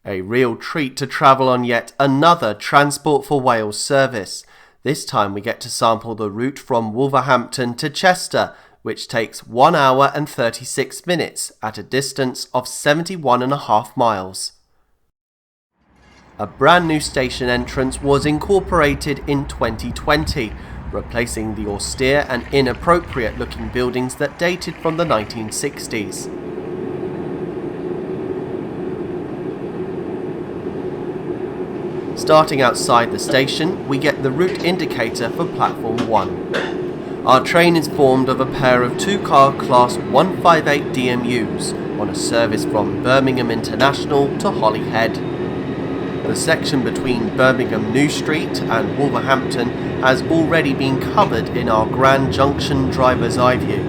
A real treat to travel on yet another Transport for Wales service. This time we get to sample the route from Wolverhampton to Chester, which takes 1 hour and 36 minutes at a distance of 71.5 miles. A brand new station entrance was incorporated in 2020, replacing the austere and inappropriate looking buildings that dated from the 1960s. Starting outside the station, we get the route indicator for Platform 1. Our train is formed of a pair of two-car Class 158 DMUs on a service from Birmingham International to Holyhead. The section between Birmingham New Street and Wolverhampton has already been covered in our Grand Junction driver's eye view.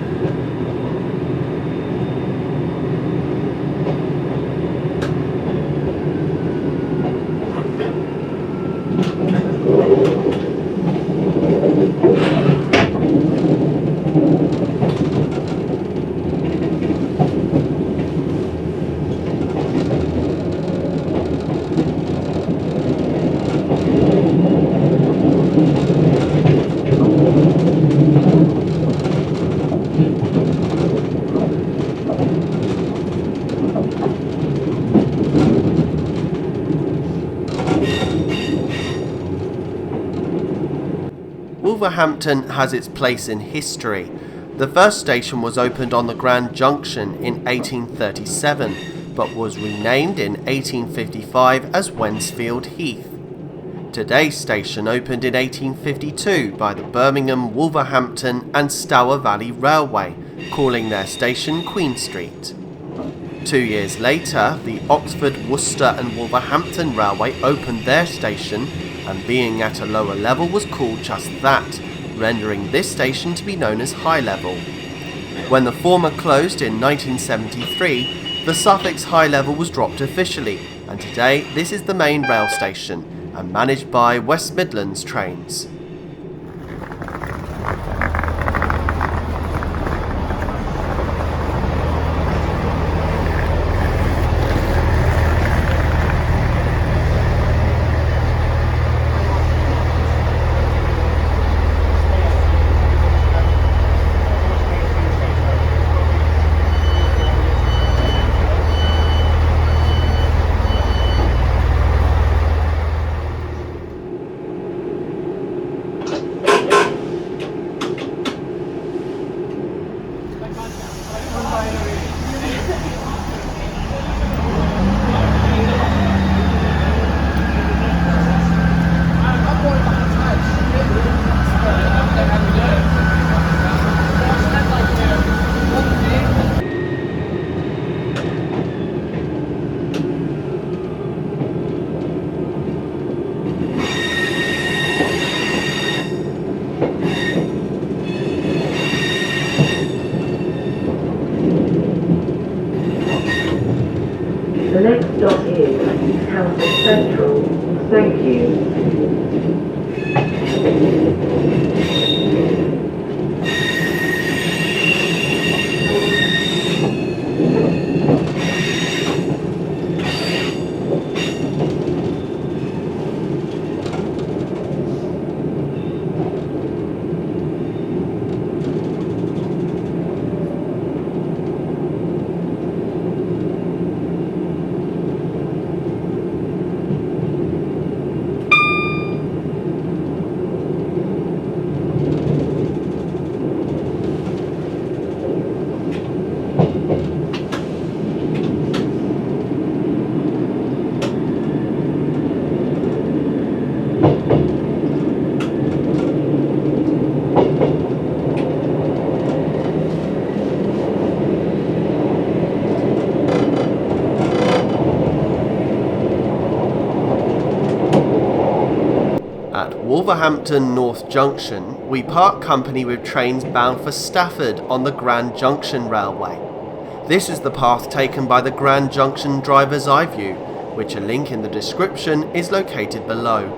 Wolverhampton has its place in history. The first station was opened on the Grand Junction in 1837, but was renamed in 1855 as Wensfield Heath. Today's station opened in 1852 by the Birmingham, Wolverhampton and Stour Valley Railway, calling their station Queen Street. 2 years later, the Oxford, Worcester and Wolverhampton Railway opened their station, and being at a lower level was called just that, rendering this station to be known as High Level. When the former closed in 1973, the suffix High Level was dropped officially, and today this is the main rail station and managed by West Midlands Trains. The next stop is Telford Central. Thank you. Wolverhampton North Junction, we part company with trains bound for Stafford on the Grand Junction Railway. This is the path taken by the Grand Junction driver's eye view, which a link in the description is located below.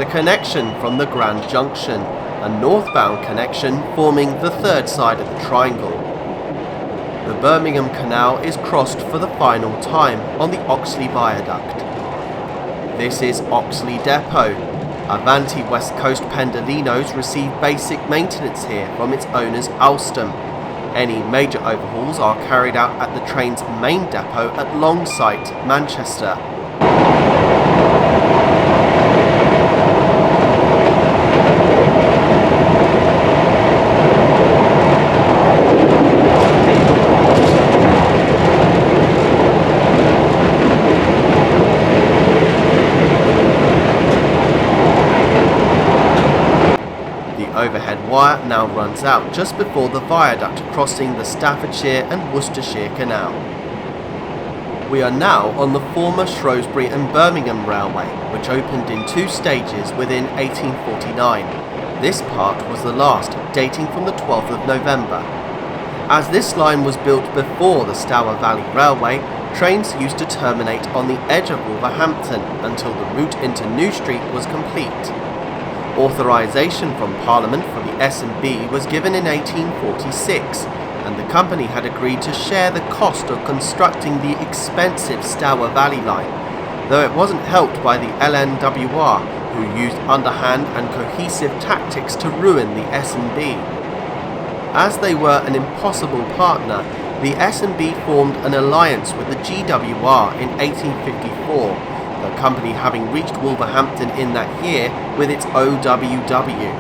connection from the Grand Junction, a northbound connection forming the third side of the triangle. The Birmingham Canal is crossed for the final time on the Oxley Viaduct. This is Oxley Depot. Avanti West Coast Pendolinos receive basic maintenance here from its owners Alstom. Any major overhauls are carried out at the train's main depot at Longsight, Manchester. Overhead wire now runs out just before the viaduct crossing the Staffordshire and Worcestershire Canal. We are now on the former Shrewsbury and Birmingham Railway, which opened in 2 stages within 1849. This part was the last, dating from the 12th of November. As this line was built before the Stour Valley Railway, trains used to terminate on the edge of Wolverhampton until the route into New Street was complete. Authorisation from Parliament for the S&B was given in 1846, and the company had agreed to share the cost of constructing the expensive Stour Valley line, though it wasn't helped by the LNWR, who used underhand and cohesive tactics to ruin the S&B. As they were an impossible partner, the S&B formed an alliance with the GWR in 1854, the company having reached Wolverhampton in that year with its OWW.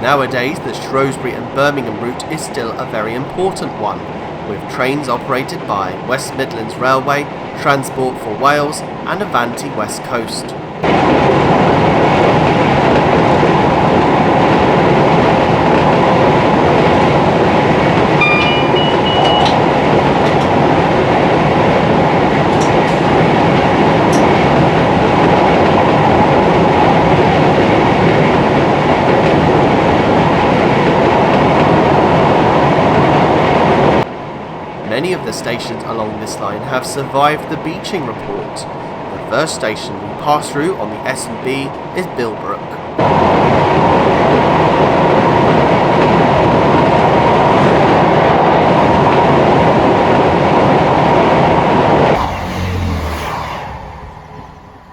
Nowadays, the Shrewsbury and Birmingham route is still a very important one, with trains operated by West Midlands Railway, Transport for Wales and Avanti West Coast. Many of the stations along this line have survived the beaching report. The first station we pass through on the S&B is Bilbrook.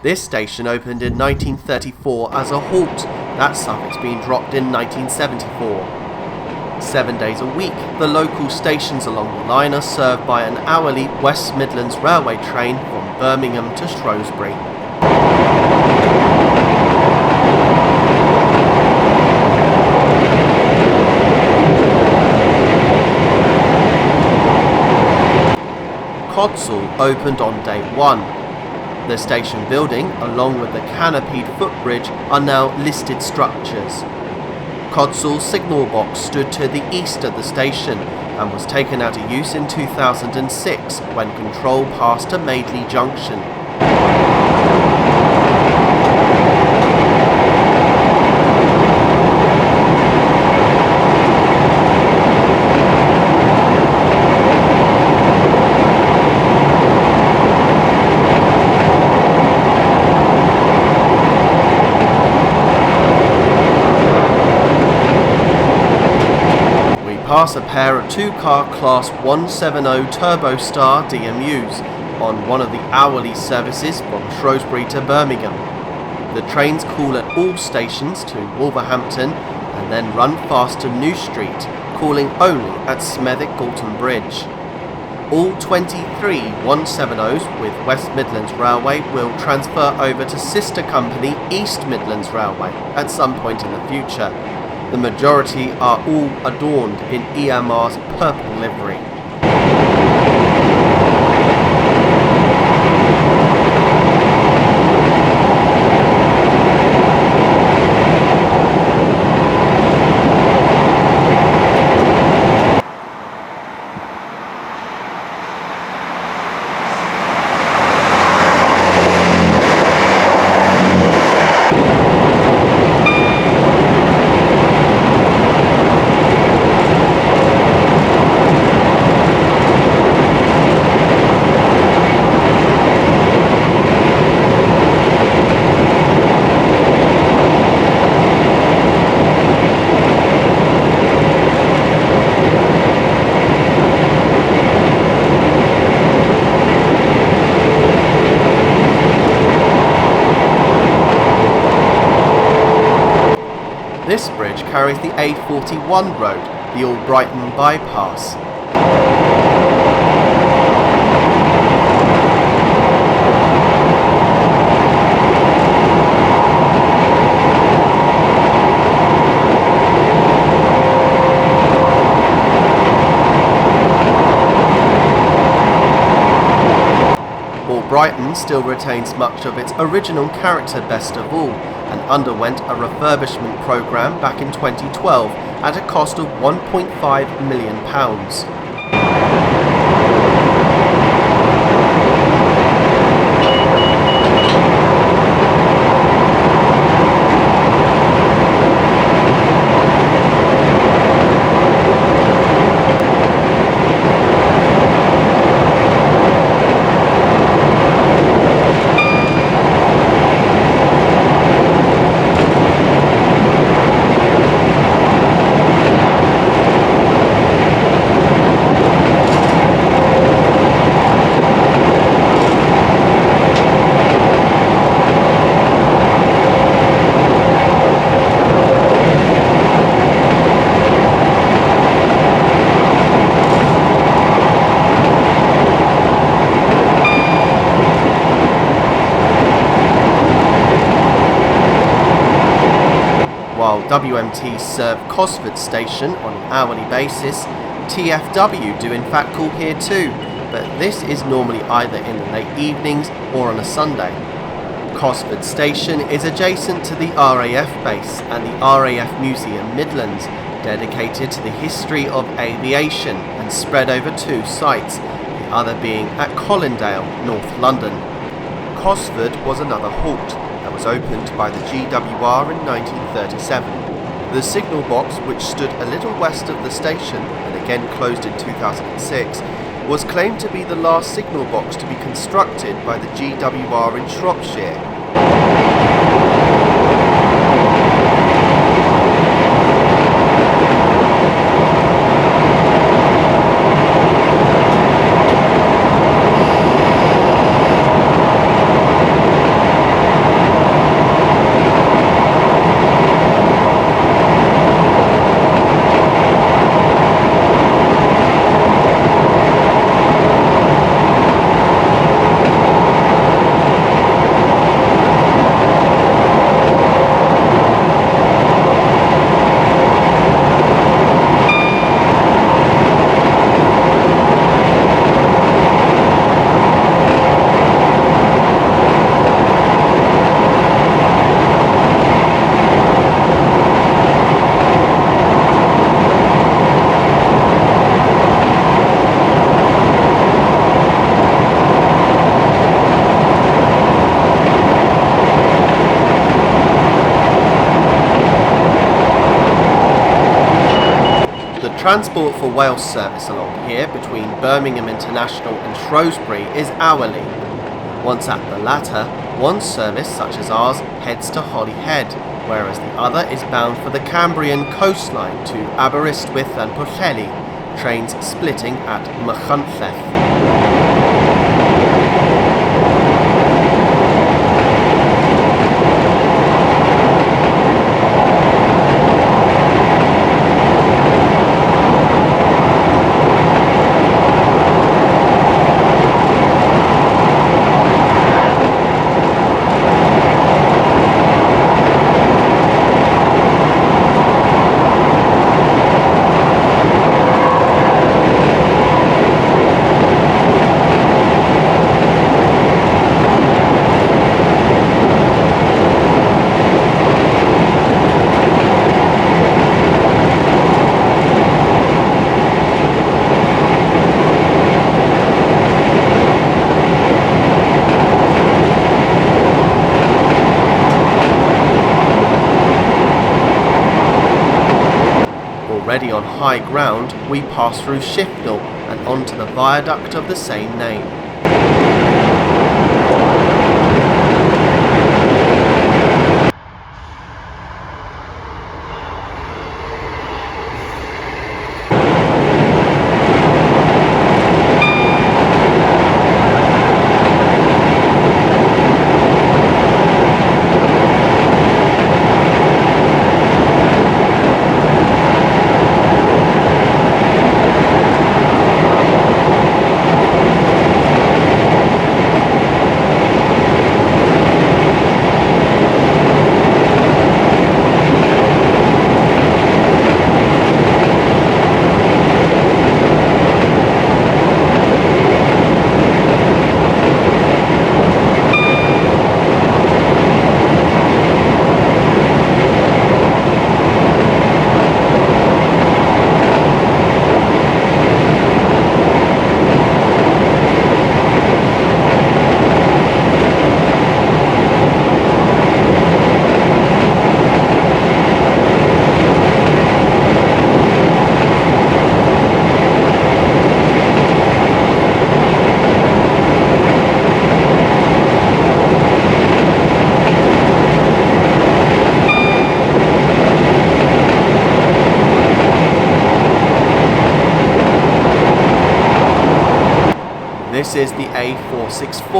This station opened in 1934 as a halt, that suffix being dropped in 1974. 7 days a week, the local stations along the line are served by an hourly West Midlands Railway train from Birmingham to Shrewsbury. Codsall opened on day 1. The station building, along with the canopied footbridge, are now listed structures. Codsall signal box stood to the east of the station and was taken out of use in 2006 when control passed to Madeley Junction. Pass a pair of 2-car Class 170 Turbostar DMUs on one of the hourly services from Shrewsbury to Birmingham. The trains call at all stations to Wolverhampton and then run fast to New Street, calling only at Smethwick Galton Bridge. All 23 170s with West Midlands Railway will transfer over to sister company East Midlands Railway at some point in the future. The majority are all adorned in EMR's purple livery. This bridge carries the A41 road, the Albrighton bypass. Albrighton still retains much of its original character best of all, and underwent a refurbishment programme back in 2012 at a cost of £1.5 million. While WMT serve Cosford Station on an hourly basis, TFW do in fact call here too, but this is normally either in the late evenings or on a Sunday. Cosford Station is adjacent to the RAF base and the RAF Museum Midlands, dedicated to the history of aviation and spread over two sites, the other being at Colindale, North London. Cosford was another halt that was opened by the GWR in 1937. The signal box, which stood a little west of the station and again closed in 2006, was claimed to be the last signal box to be constructed by the GWR in Shropshire. Transport for Wales service along here between Birmingham International and Shrewsbury is hourly. Once at the latter, one service such as ours heads to Holyhead, whereas the other is bound for the Cambrian coastline to Aberystwyth and Pwllheli, trains splitting at Machynlleth. Already on high ground, we pass through Shifnal and onto the viaduct of the same name. This is the A464.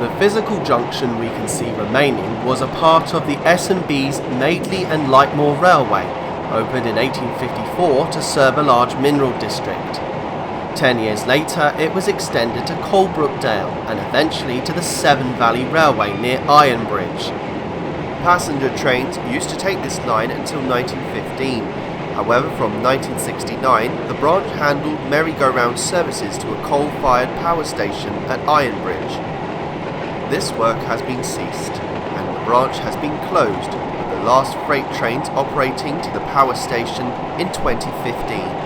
The physical junction we can see remaining was a part of the S&B's Madeley and Lightmoor Railway, opened in 1854 to serve a large mineral district. 10 years later, it was extended to Coalbrookdale and eventually to the Severn Valley Railway near Ironbridge. Passenger trains used to take this line until 1915. However, from 1969, the branch handled merry-go-round services to a coal-fired power station at Ironbridge. This work has been ceased, and the branch has been closed, with the last freight trains operating to the power station in 2015.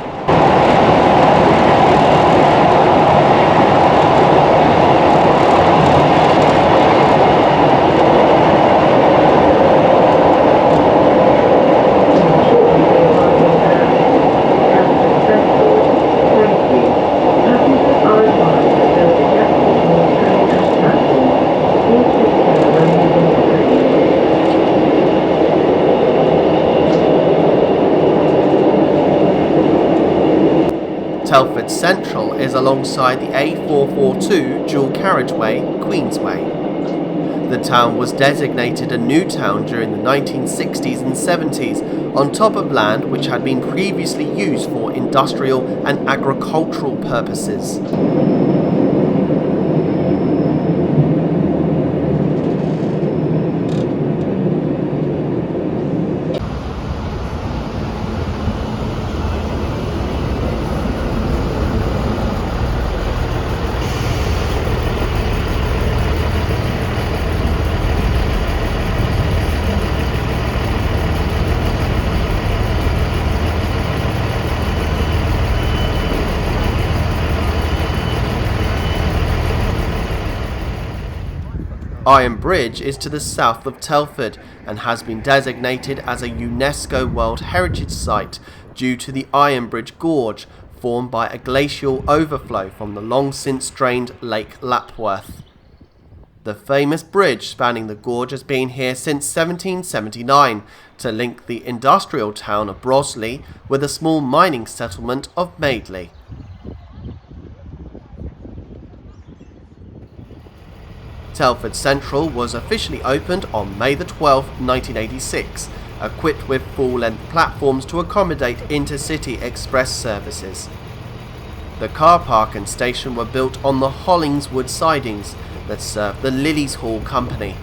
Telford Central is alongside the A442 dual carriageway, Queensway. The town was designated a new town during the 1960s and 70s on top of land which had been previously used for industrial and agricultural purposes. Ironbridge is to the south of Telford and has been designated as a UNESCO World Heritage Site due to the Ironbridge Gorge, formed by a glacial overflow from the long since drained Lake Lapworth. The famous bridge spanning the gorge has been here since 1779 to link the industrial town of Broseley with the small mining settlement of Madeley. Telford Central was officially opened on May 12, 1986, equipped with full-length platforms to accommodate intercity express services. The car park and station were built on the Hollingswood sidings that served the Lilies Hall Company.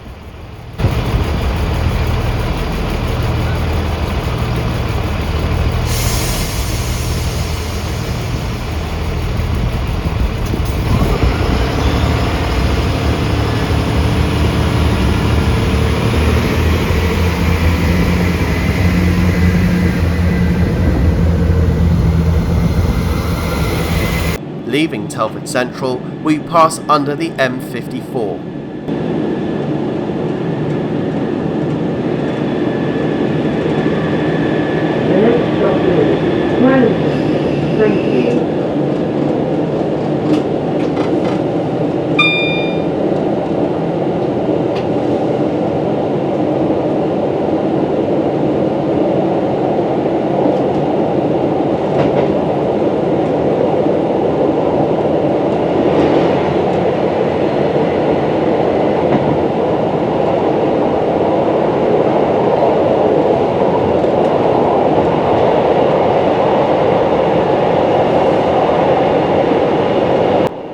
Leaving Telford Central, we pass under the M54. The next stop is Wellington. Thank you.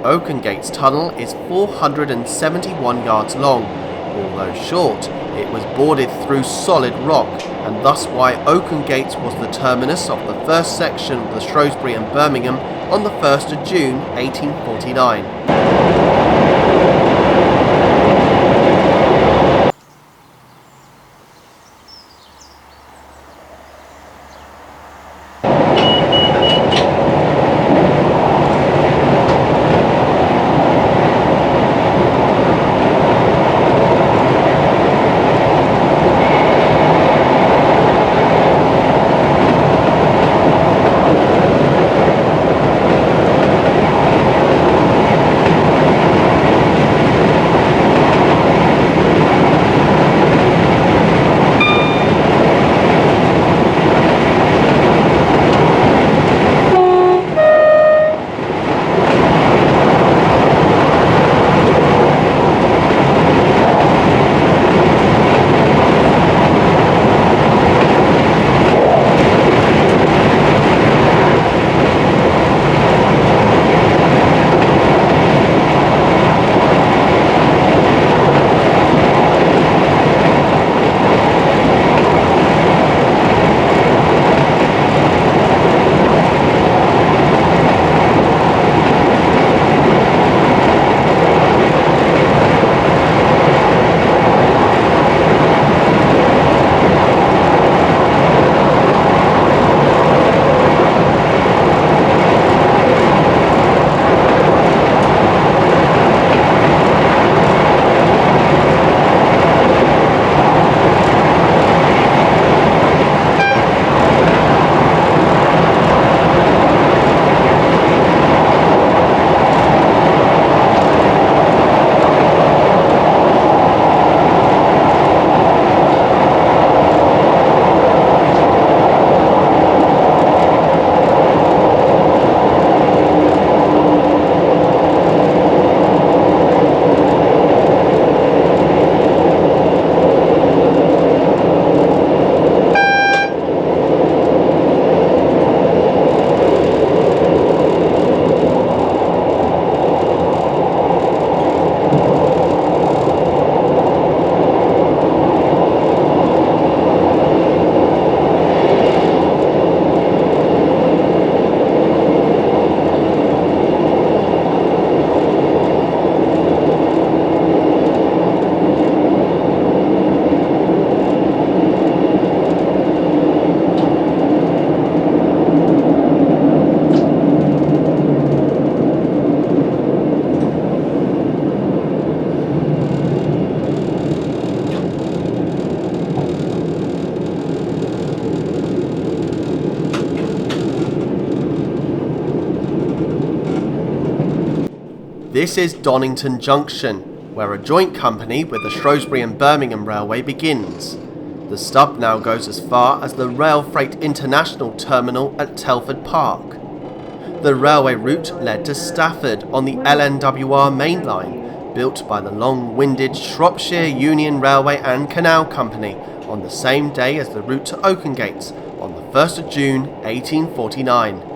Oakengate's tunnel is 471 yards long. Although short, it was boarded through solid rock, and thus why Oakengate was the terminus of the first section of the Shrewsbury and Birmingham on the 1st of June 1849. This is Donington Junction, where a joint company with the Shrewsbury and Birmingham Railway begins. The stub now goes as far as the Rail Freight International Terminal at Telford Park. The railway route led to Stafford on the LNWR main line, built by the long-winded Shropshire Union Railway and Canal Company on the same day as the route to Oakengates on the 1st of June 1849.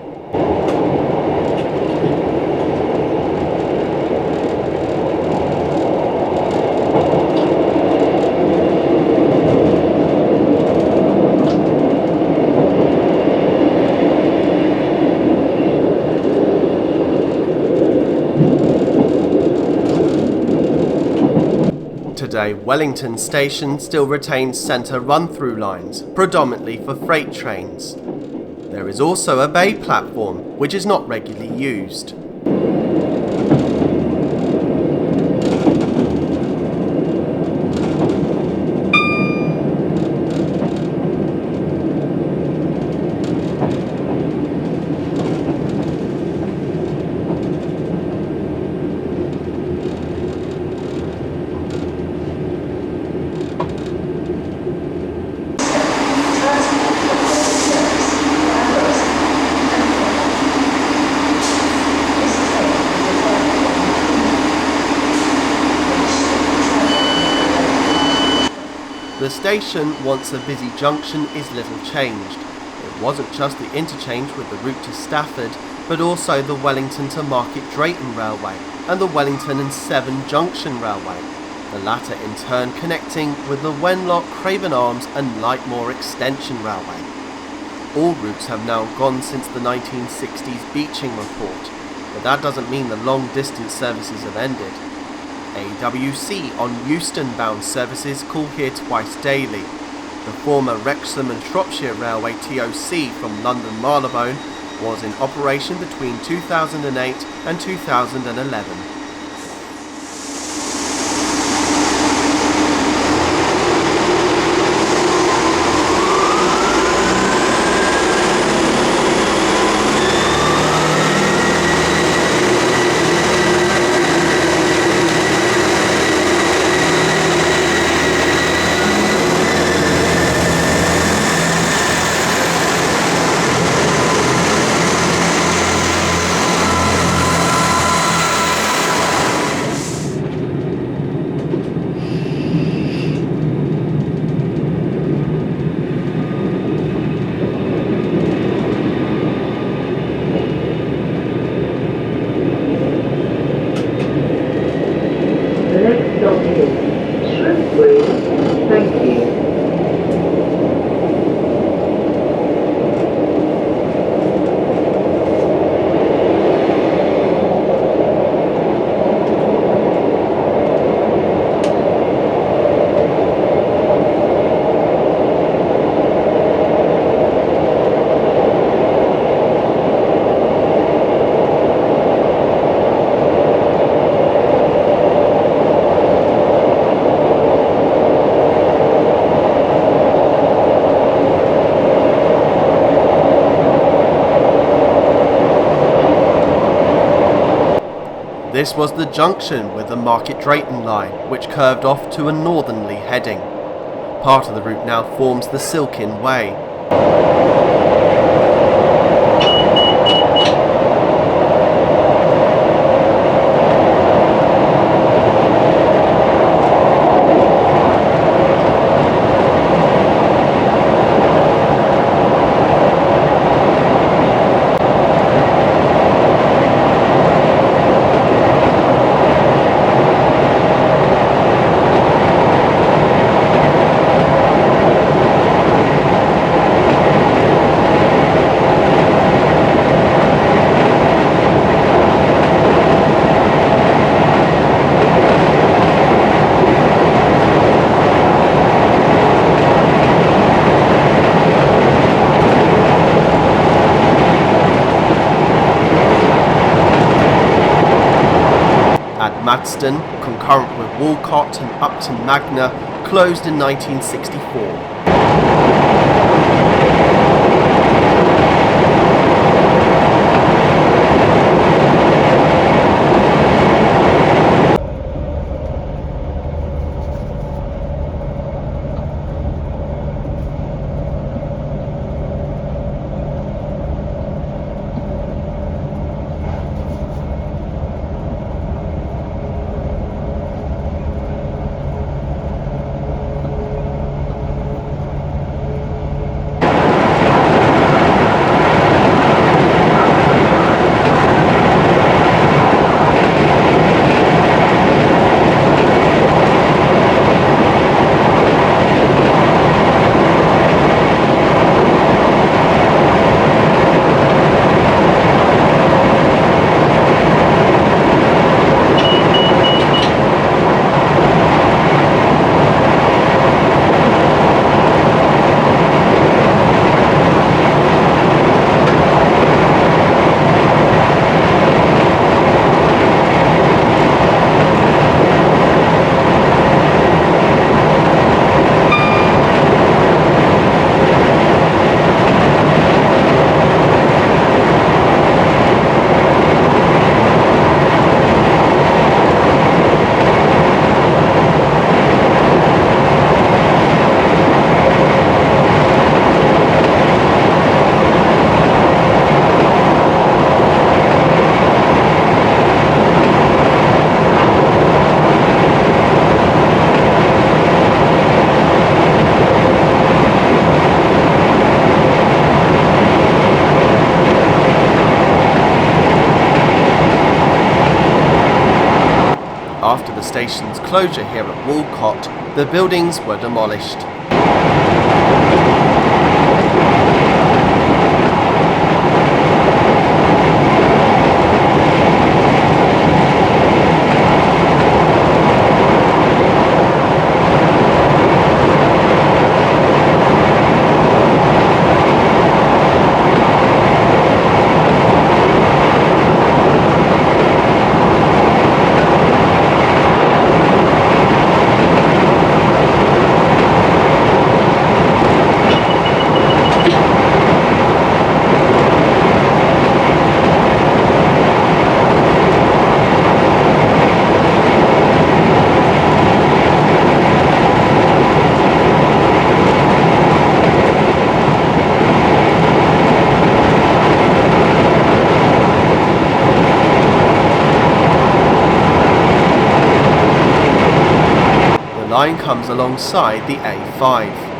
Today, Wellington Station still retains centre run-through lines, predominantly for freight trains. There is also a bay platform, which is not regularly used. The station, once a busy junction, is little changed. It wasn't just the interchange with the route to Stafford, but also the Wellington to Market Drayton Railway and the Wellington and Severn Junction Railway, the latter in turn connecting with the Wenlock, Craven Arms and Lightmoor Extension Railway. All routes have now gone since the 1960s Beeching report, but that doesn't mean the long-distance services have ended. AWC on Euston-bound services call here twice daily. The former Wrexham and Shropshire Railway TOC from London Marylebone was in operation between 2008 and 2011. The next stop is Shrewsbury. Thank you. This was the junction with the Market Drayton line, which curved off to a northerly heading. Part of the route now forms the Silkin Way. Madston, concurrent with Walcott and Upton Magna, closed in 1964. the station's closure here at Walcott, the buildings were demolished. The line comes alongside the A5.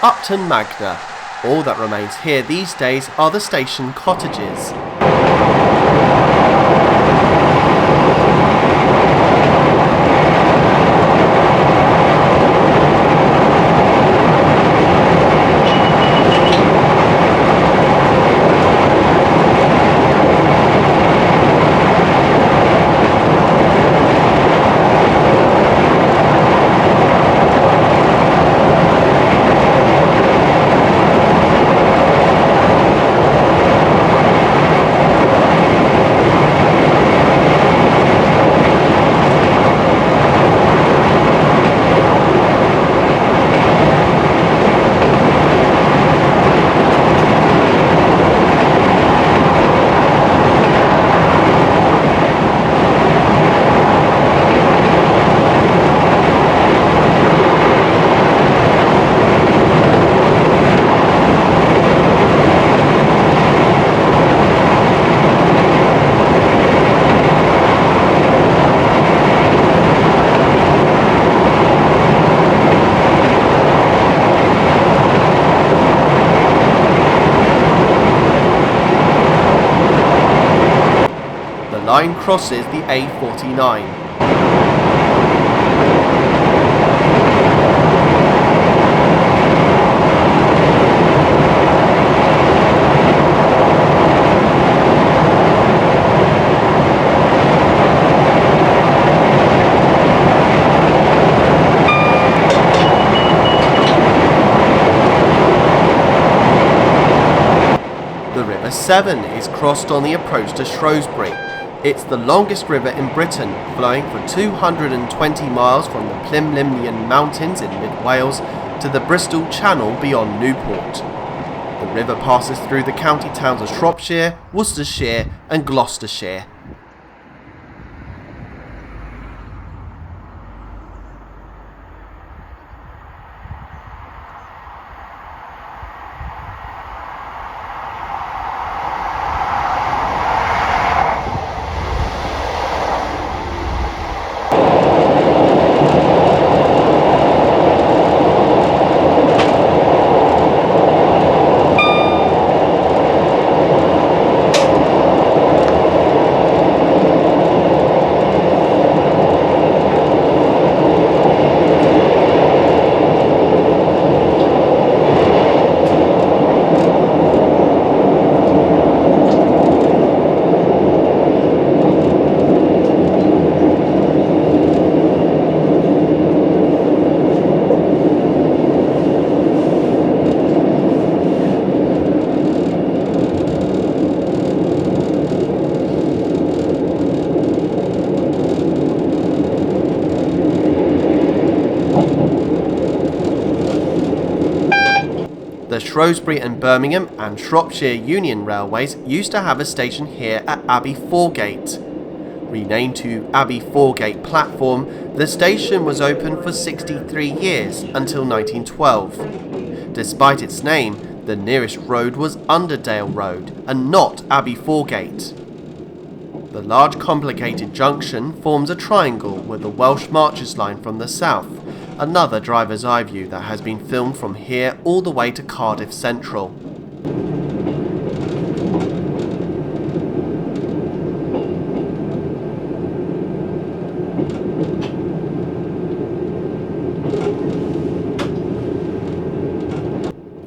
Upton Magna. All that remains here these days are the station cottages. The line crosses the A49. The River Severn is crossed on the approach to Shrewsbury. It's the longest river in Britain, flowing for 220 miles from the Plinlimon Mountains in mid-Wales to the Bristol Channel beyond Newport. The river passes through the county towns of Shropshire, Worcestershire and Gloucestershire. The Shrewsbury and Birmingham and Shropshire Union Railways used to have a station here at Abbey Foregate. Renamed to Abbey Foregate Platform, the station was open for 63 years until 1912. Despite its name, the nearest road was Underdale Road and not Abbey Foregate. The large complicated junction forms a triangle with the Welsh Marchers line from the south, another driver's eye view that has been filmed from here all the way to Cardiff Central.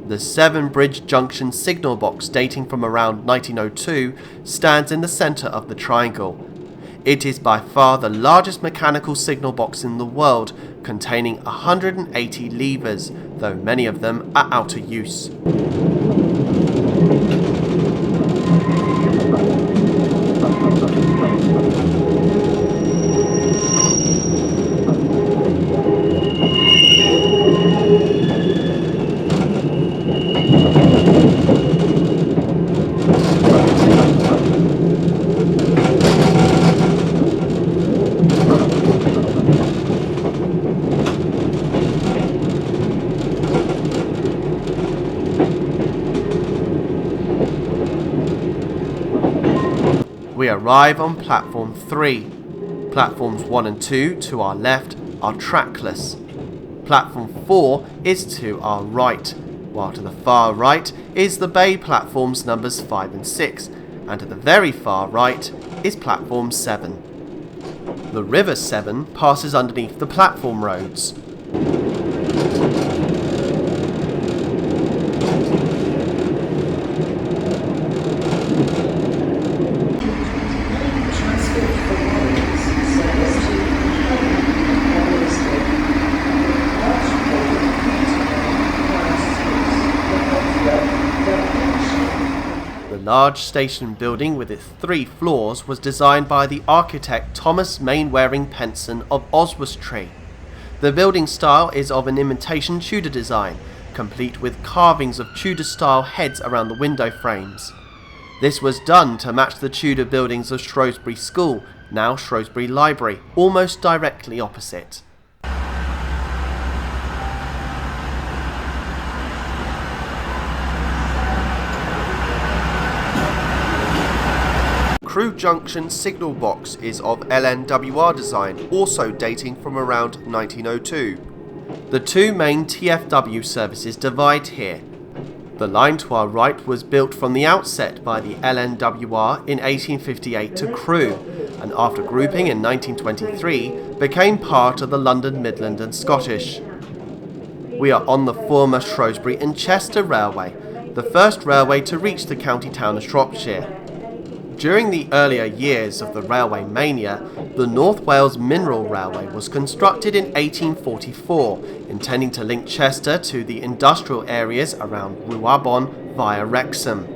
The Severn Bridge Junction signal box dating from around 1902 stands in the centre of the triangle. It is by far the largest mechanical signal box in the world, containing 180 levers, though many of them are out of use. We arrive on platform 3. Platforms 1 and 2 to our left are trackless. Platform 4 is to our right, while to the far right is the bay platforms numbers 5 and 6, and to the very far right is platform 7. The River Severn passes underneath the platform roads. The large station building with its 3 floors was designed by the architect Thomas Mainwaring Penson of Oswestry. The building style is of an imitation Tudor design, complete with carvings of Tudor-style heads around the window frames. This was done to match the Tudor buildings of Shrewsbury School, now Shrewsbury Library, almost directly opposite. Crewe Junction signal box is of LNWR design, also dating from around 1902. The 2 main TFW services divide here. The line to our right was built from the outset by the LNWR in 1858 to Crewe, and after grouping in 1923 became part of the London, Midland and Scottish. We are on the former Shrewsbury and Chester Railway, the first railway to reach the county town of Shropshire. During the earlier years of the railway mania, the North Wales Mineral Railway was constructed in 1844, intending to link Chester to the industrial areas around Ruabon via Wrexham.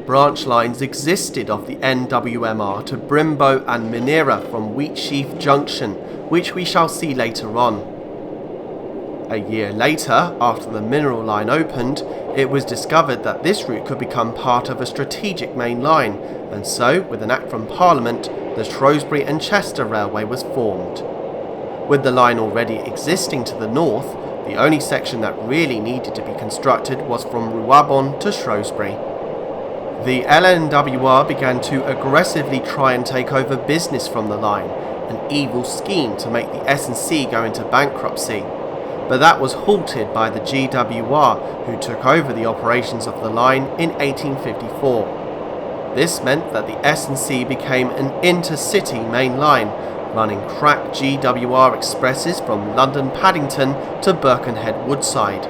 Branch lines existed of the NWMR to Brimbo and Mineira from Wheatsheaf Junction, which we shall see later on. A year later, after the mineral line opened, it was discovered that this route could become part of a strategic main line, and so, with an Act from Parliament, the Shrewsbury and Chester Railway was formed. With the line already existing to the north, the only section that really needed to be constructed was from Ruabon to Shrewsbury. The LNWR began to aggressively try and take over business from the line, an evil scheme to make the S&C go into bankruptcy. But that was halted by the GWR, who took over the operations of the line in 1854. This meant that the S&C became an intercity main line, running crack GWR expresses from London Paddington to Birkenhead Woodside.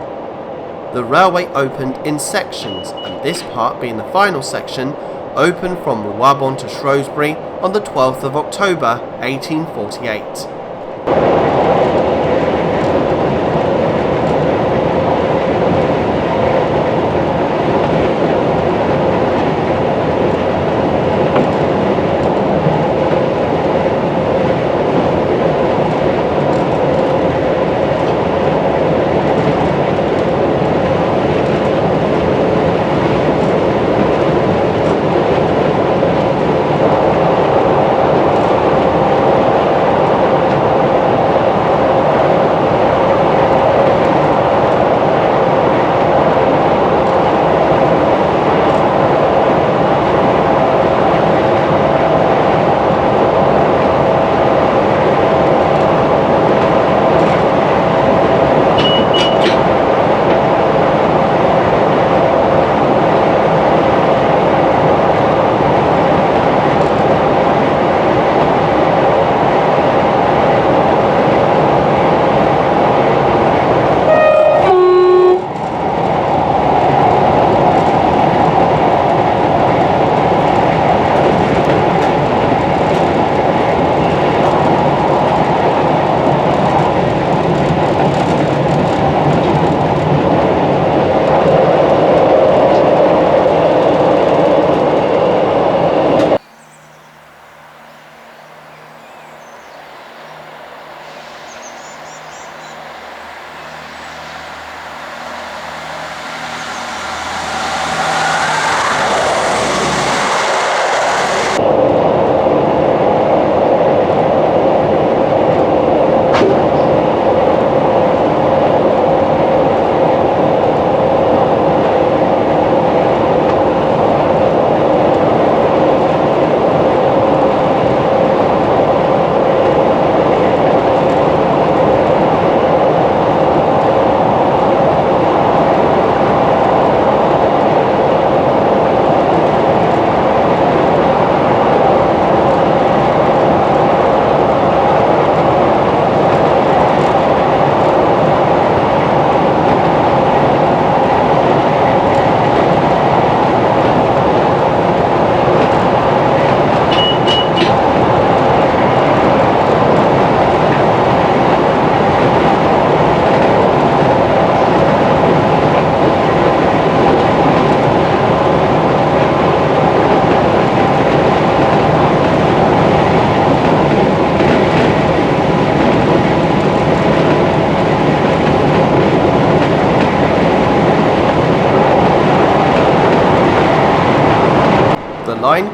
The railway opened in sections, and this part, being the final section, opened from Ruabon to Shrewsbury on the 12th of October 1848.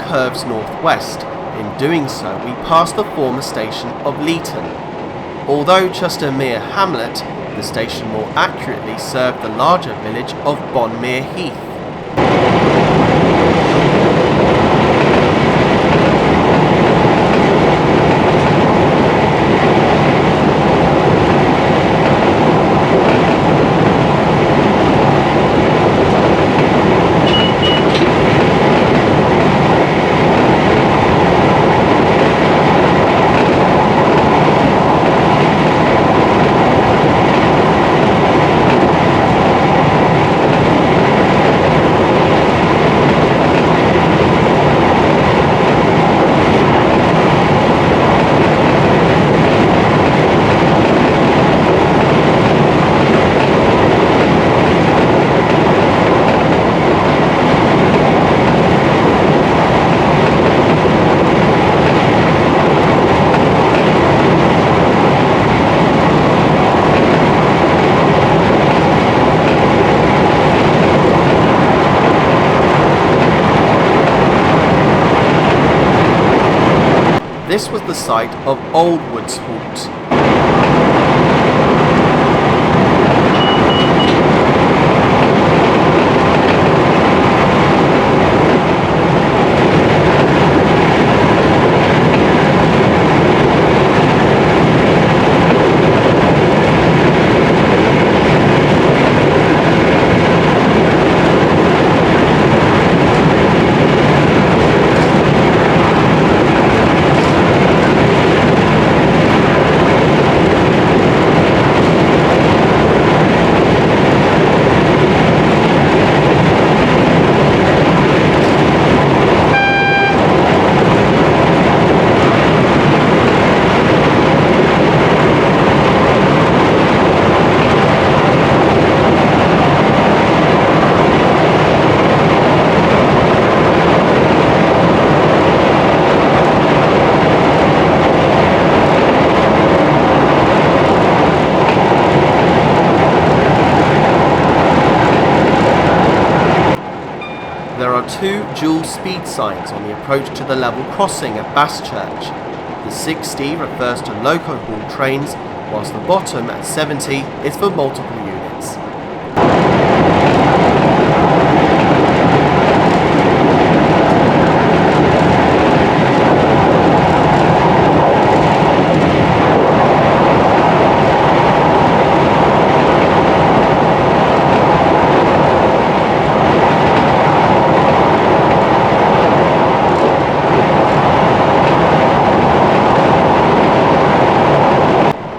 curves northwest. In doing so, we pass the former station of Leeton. Although just a mere hamlet, the station more accurately served the larger village of Bonmere Heath. This was the site of Old Woods Halt. Two dual speed signs on the approach to the level crossing at Baschurch. The 60 refers to loco haul trains, whilst the bottom at 70 is for multiple units.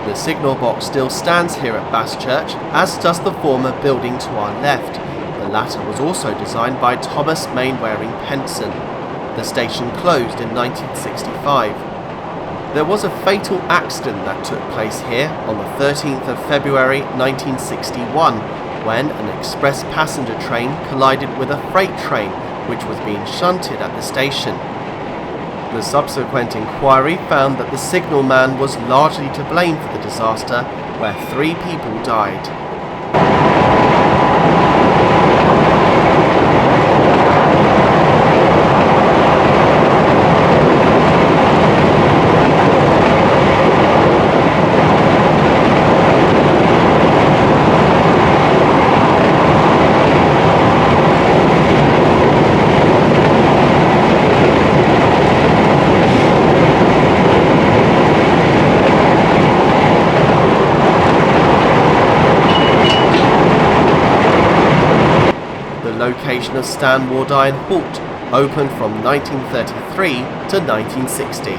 The signal box still stands here at Baschurch, as does the former building to our left. The latter was also designed by Thomas Mainwaring Penson. The station closed in 1965. There was a fatal accident that took place here on the 13th of February 1961 when an express passenger train collided with a freight train which was being shunted at the station. The subsequent inquiry found that the signalman was largely to blame for the disaster, where 3 people died. Location of Stanwardine Halt, opened from 1933 to 1960.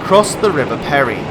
cross the River Perry.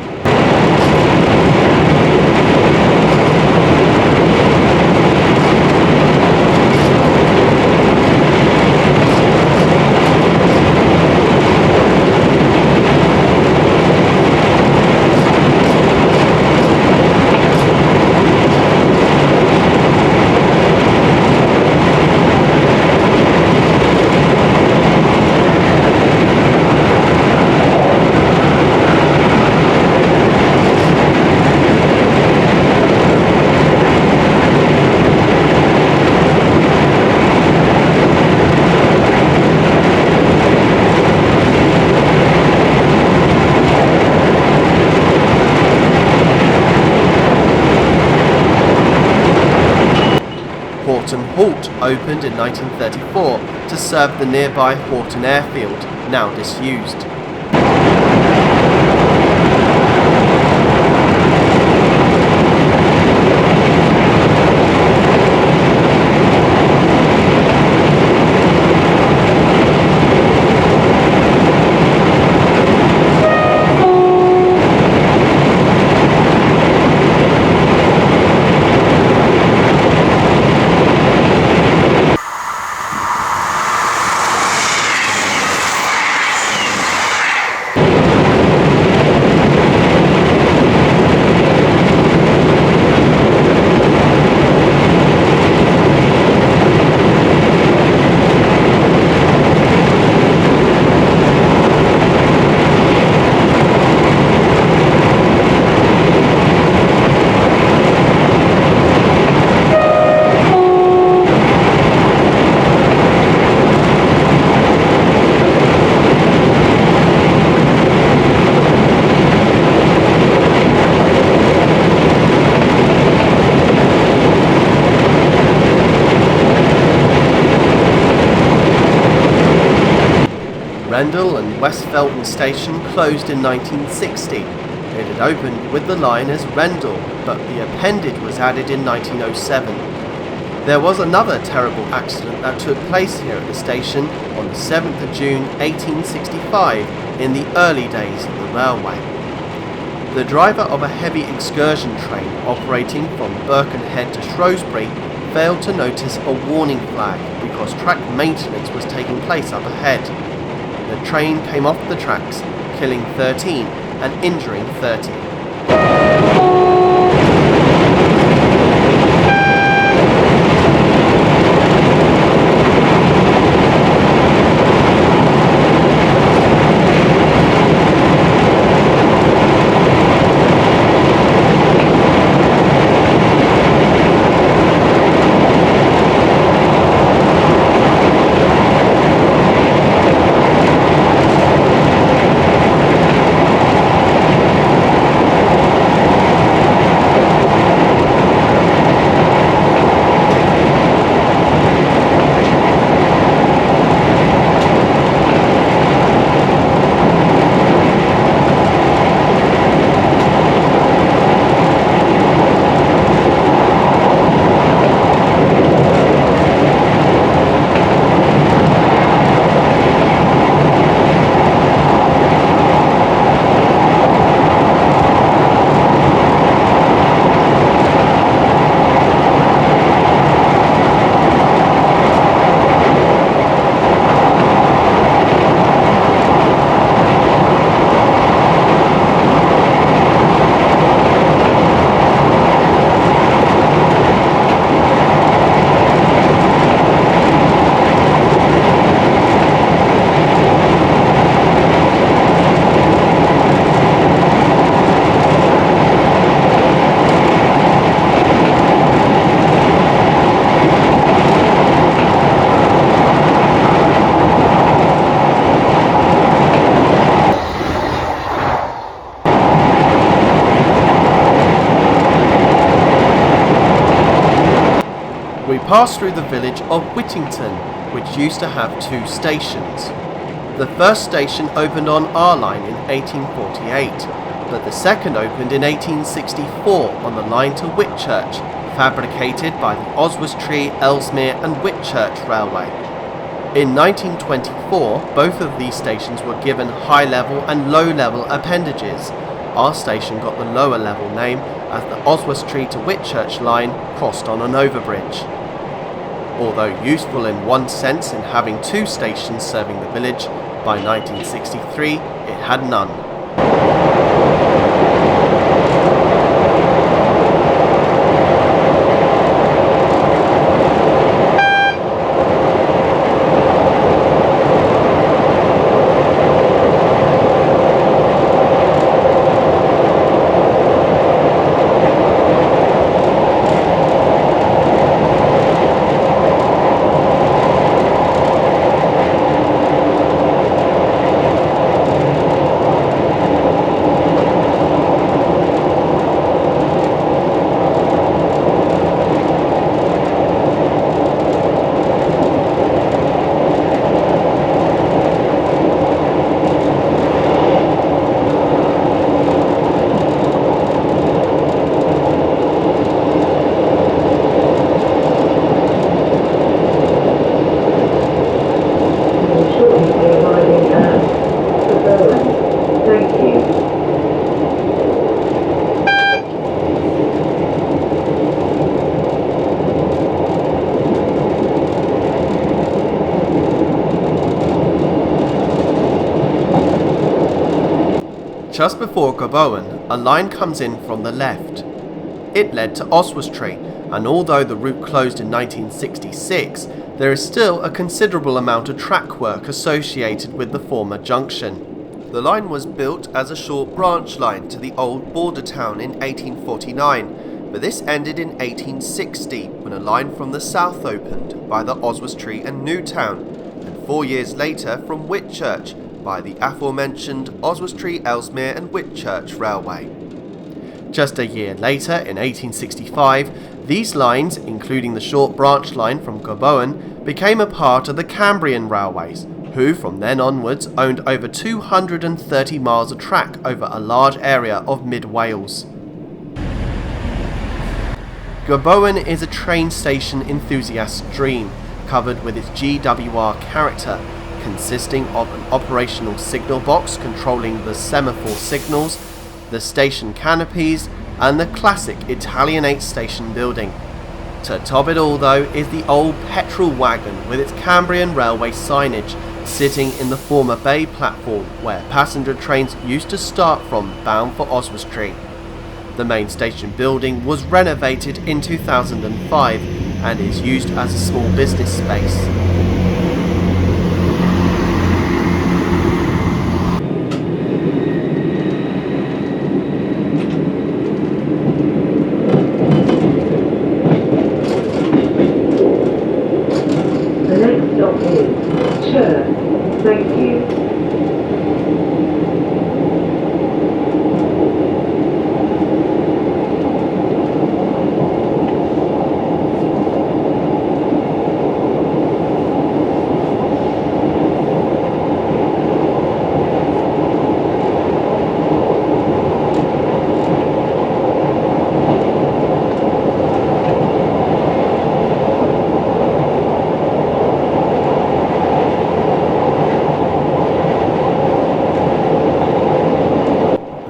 Halt opened in 1934 to serve the nearby Horton Airfield, now disused. Rendell and West Felton Station closed in 1960. It had opened with the line as Rendell, but the appendage was added in 1907. There was another terrible accident that took place here at the station on the 7th of June 1865 in the early days of the railway. The driver of a heavy excursion train operating from Birkenhead to Shrewsbury failed to notice a warning flag because track maintenance was taking place up ahead. The train came off the tracks, killing 13 and injuring 30. We passed through the village of Whittington, which used to have two stations. The first station opened on our line in 1848, but the second opened in 1864 on the line to Whitchurch, fabricated by the Oswestry, Ellesmere and Whitchurch Railway. In 1924, both of these stations were given high-level and low-level appendages. Our station got the lower-level name as the Oswestry to Whitchurch line crossed on an overbridge. Although useful in one sense in having two stations serving the village, by 1963 it had none. Just before Gobowen, a line comes in from the left. It led to Oswestry, and although the route closed in 1966, there is still a considerable amount of track work associated with the former junction. The line was built as a short branch line to the old border town in 1849, but this ended in 1860 when a line from the south opened by the Oswestry and Newtown, and 4 years later from Whitchurch by the aforementioned Oswestry, Ellesmere and Whitchurch Railway. Just a year later, in 1865, these lines, including the short branch line from Gobowen, became a part of the Cambrian Railways, who from then onwards owned over 230 miles of track over a large area of mid-Wales. Gobowen is a train station enthusiast's dream, covered with its GWR character, consisting of an operational signal box controlling the semaphore signals, the station canopies, and the classic Italianate station building. To top it all though is the old petrol wagon with its Cambrian Railway signage, sitting in the former bay platform where passenger trains used to start from bound for Oswestry. The main station building was renovated in 2005 and is used as a small business space. Chirk. Thank you.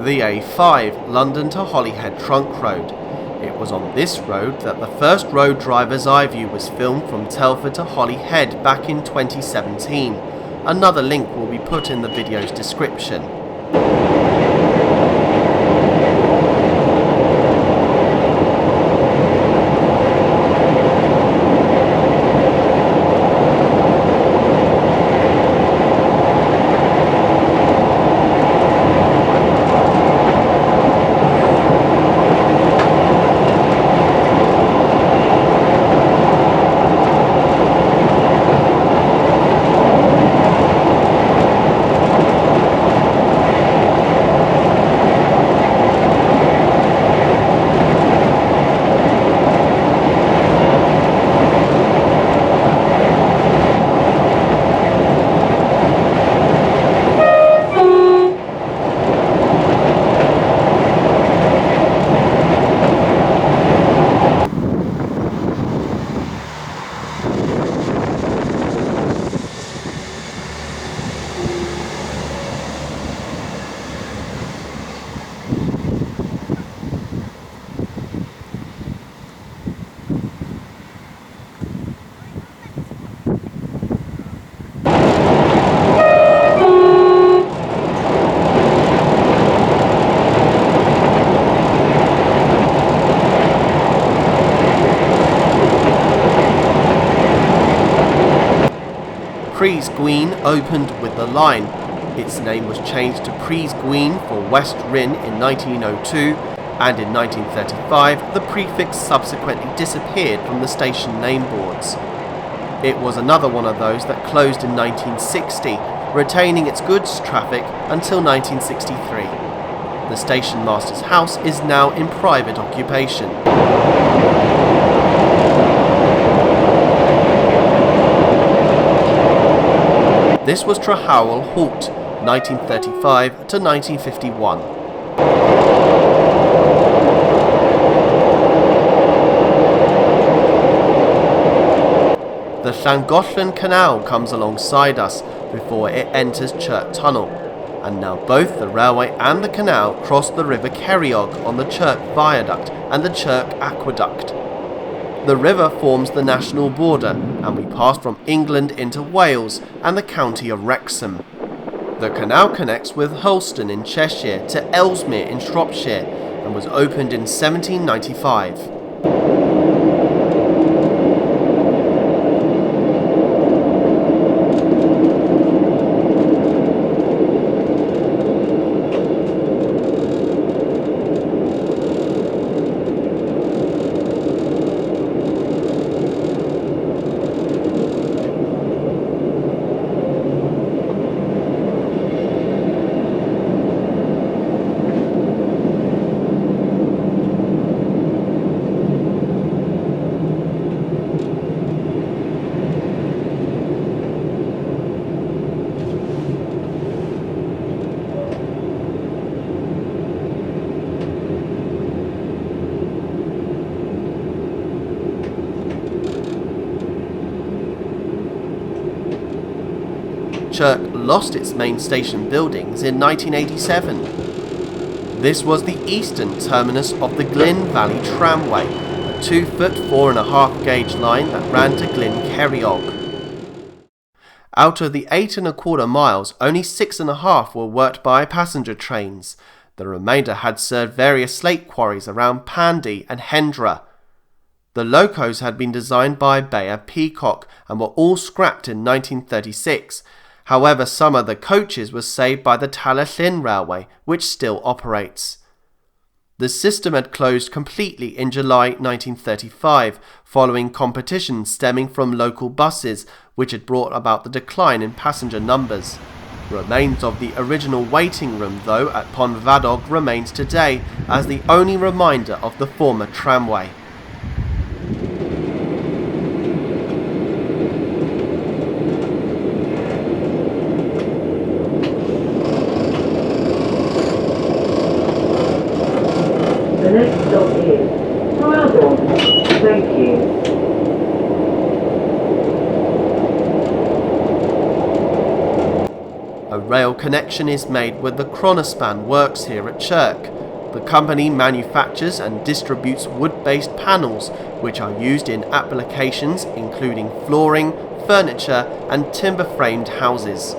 The A5, London to Holyhead Trunk Road. It was on this road that the first road driver's eye view was filmed from Telford to Holyhead back in 2017. Another link will be put in the video's description. Pries Gwyn opened with the line. Its name was changed to Pries Gwyn for West Rhyn in 1902, and in 1935 the prefix subsequently disappeared from the station name boards. It was another one of those that closed in 1960, retaining its goods traffic until 1963. The station master's house is now in private occupation. This was Trehowell Halt, 1935 to 1951. The Llangollen Canal comes alongside us before it enters Chirk Tunnel, and now both the railway and the canal cross the River Ceiriog on the Chirk Viaduct and the Chirk Aqueduct. The river forms the national border, and we pass from England into Wales and the county of Wrexham. The canal connects with Holston in Cheshire to Ellesmere in Shropshire and was opened in 1795. Chirk lost its main station buildings in 1987. This was the eastern terminus of the Glyn Valley Tramway, a 2-foot 4.5 gauge line that ran to Glyn Ceiriog. Out of the 8.25 miles, only 6.5 were worked by passenger trains. The remainder had served various slate quarries around Pandy and Hendra. The locos had been designed by Bayer Peacock and were all scrapped in 1936. However, some of the coaches were saved by the Talyllyn Railway, which still operates. The system had closed completely in July 1935, following competition stemming from local buses, which had brought about the decline in passenger numbers. Remains of the original waiting room, though, at Ponfadog remains today as the only reminder of the former tramway. The next stop is Ruabon. Thank you. A rail connection is made with the Kronospan works here at Chirk. The company manufactures and distributes wood-based panels which are used in applications including flooring, furniture and timber-framed houses.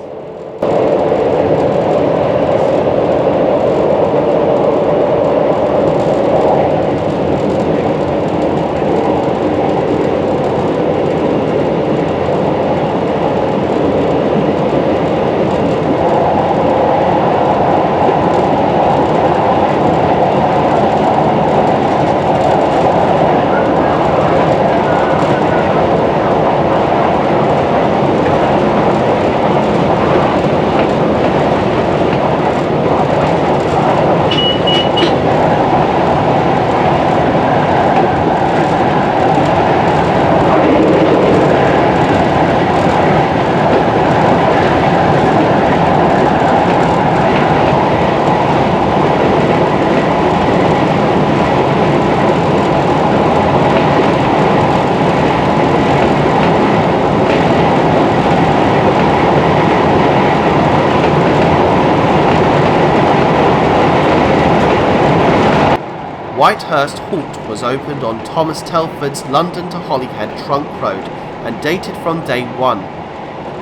Whitehurst Halt was opened on Thomas Telford's London to Holyhead trunk road and dated from day one.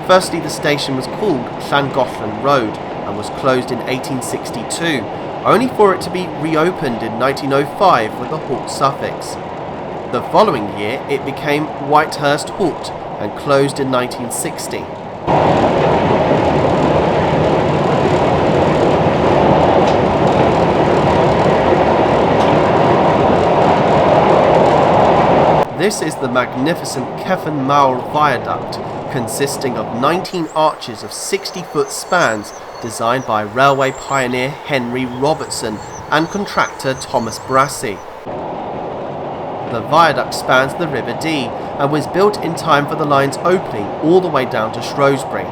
Firstly, the station was called Llangollen Road and was closed in 1862, only for it to be reopened in 1905 with a halt suffix. The following year it became Whitehurst Halt and closed in 1960. This is the magnificent Cefn Mawr viaduct, consisting of 19 arches of 60-foot spans designed by railway pioneer Henry Robertson and contractor Thomas Brassey. The viaduct spans the River Dee and was built in time for the line's opening all the way down to Shrewsbury.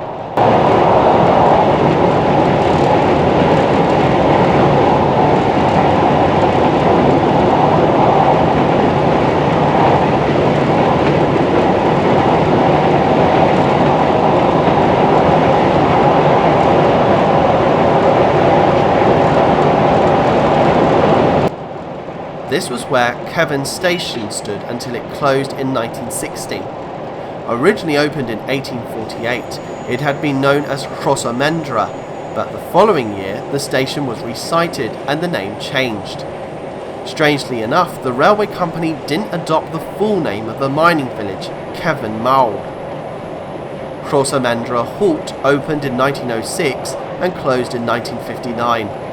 This was where Cefn Station stood until it closed in 1960. Originally opened in 1848, it had been known as Crosamendra, but the following year the station was resited and the name changed. Strangely enough, the railway company didn't adopt the full name of the mining village, Cefn Mawr. Crosamendra Halt opened in 1906 and closed in 1959.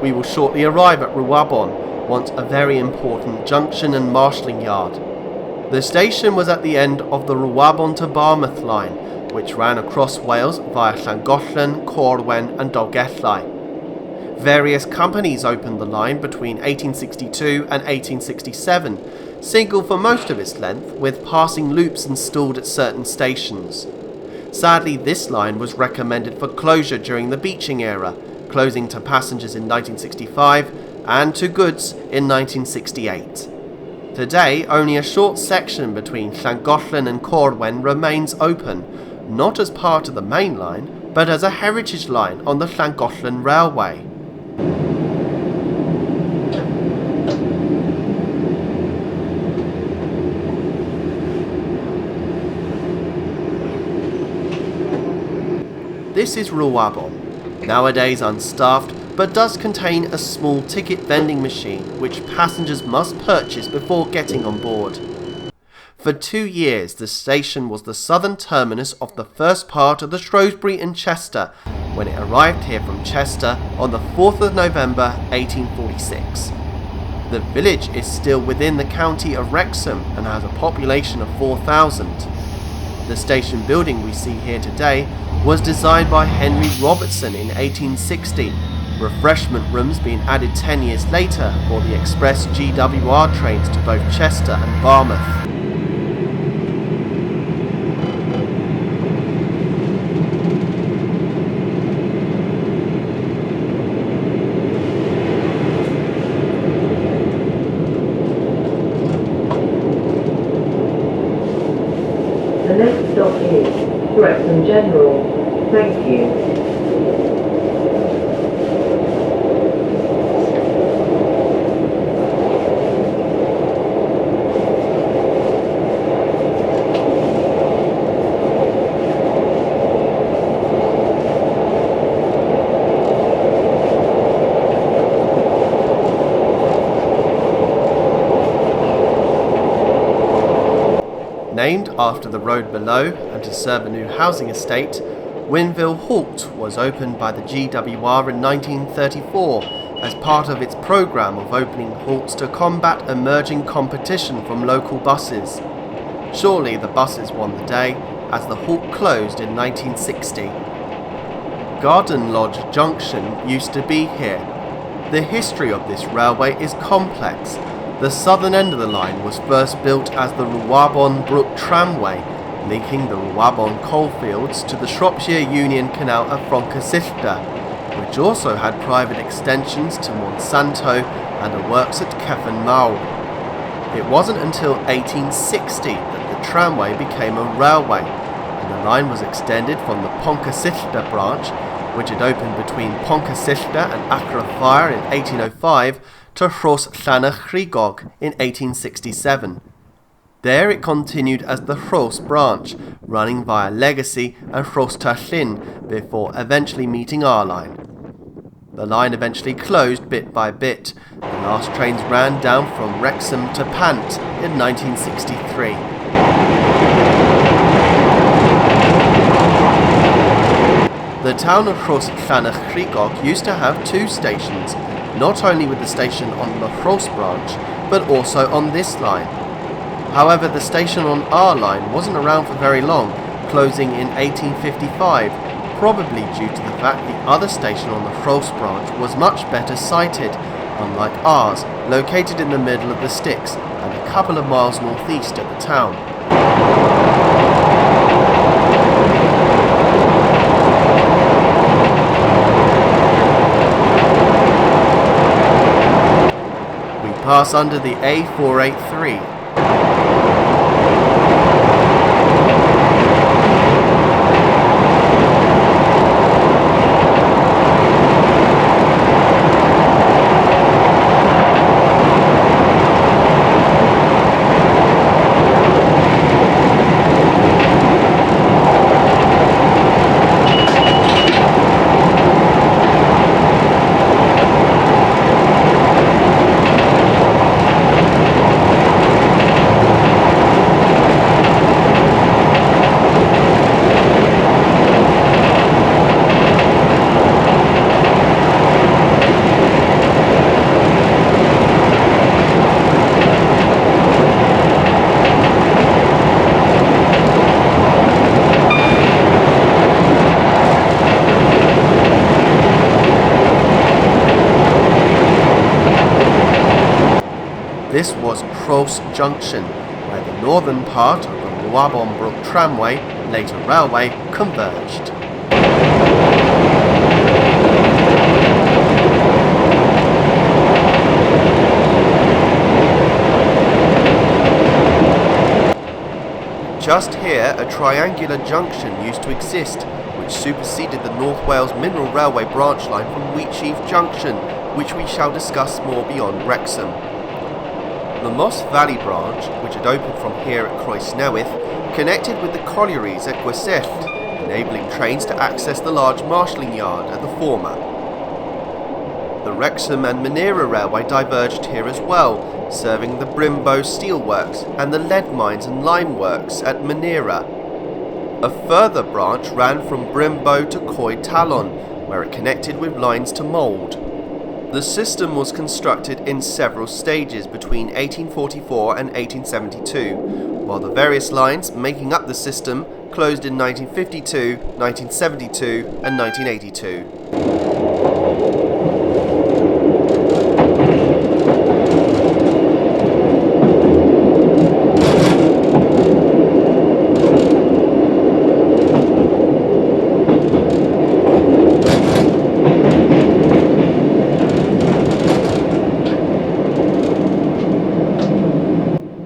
We will shortly arrive at Ruabon, once a very important junction and marshalling yard. The station was at the end of the Ruabon to Barmouth line, which ran across Wales via Llangollen, Gobowen and Dolgellau. Various companies opened the line between 1862 and 1867, single for most of its length, with passing loops installed at certain stations. Sadly, this line was recommended for closure during the beaching era, closing to passengers in 1965 and to goods in 1968. Today, only a short section between Llangollen and Gobowen remains open, not as part of the main line, but as a heritage line on the Llangollen Railway. This is Ruabon, nowadays unstaffed, but does contain a small ticket vending machine which passengers must purchase before getting on board. For 2 years, the station was the southern terminus of the first part of the Shrewsbury and Chester, when it arrived here from Chester on the 4th of November 1846. The village is still within the county of Wrexham and has a population of 4,000. The station building we see here today was designed by Henry Robertson in 1860, refreshment rooms being added 10 years later for the express GWR trains to both Chester and Barmouth. The next stop is Wrexham General. Thank you. Named after the road below and to serve a new housing estate, Winville Halt was opened by the GWR in 1934 as part of its programme of opening halts to combat emerging competition from local buses. Surely the buses won the day, as the halt closed in 1960. Garden Lodge Junction used to be here. The history of this railway is complex. The southern end of the line was first built as the Ruabon Brook Tramway, linking the Ruabon coalfields to the Shropshire Union Canal at Froncasista, which also had private extensions to Monsanto and a works at Cefn Mawr. It wasn't until 1860 that the tramway became a railway, and the line was extended from the Pontcasillta branch, which had opened between Pontcasillta and Aberfire in 1805, to Rhos Llanachrigog in 1867. There it continued as the Rhos branch, running via Legacy and Rhos Llyn before eventually meeting our line. The line eventually closed bit by bit. The last trains ran down from Wrexham to Pant in 1963. The town of Rhos Llanachrigog used to have two stations, not only with the station on the Rhos branch, but also on this line. However, the station on our line wasn't around for very long, closing in 1855, probably due to the fact the other station on the Rhos branch was much better sited, unlike ours, located in the middle of the sticks and a couple of miles northeast of the town. Pass under the A483. This was Rhos Junction, where the northern part of the Ruabon Brook Tramway, later railway, converged. Just here, a triangular junction used to exist, which superseded the North Wales Mineral Railway branch line from Wheatsheaf Junction, which we shall discuss more beyond Wrexham. The Moss Valley branch, which had opened from here at Croesnewydd, connected with the collieries at Gwersyll, enabling trains to access the large marshalling yard at the former. The Wrexham and Madeira Railway diverged here as well, serving the Brimbo Steelworks and the lead mines and lime works at Madeira. A further branch ran from Brimbo to Coed Talon, where it connected with lines to Mould. The system was constructed in several stages between 1844 and 1872, while the various lines making up the system closed in 1952, 1972 and 1982.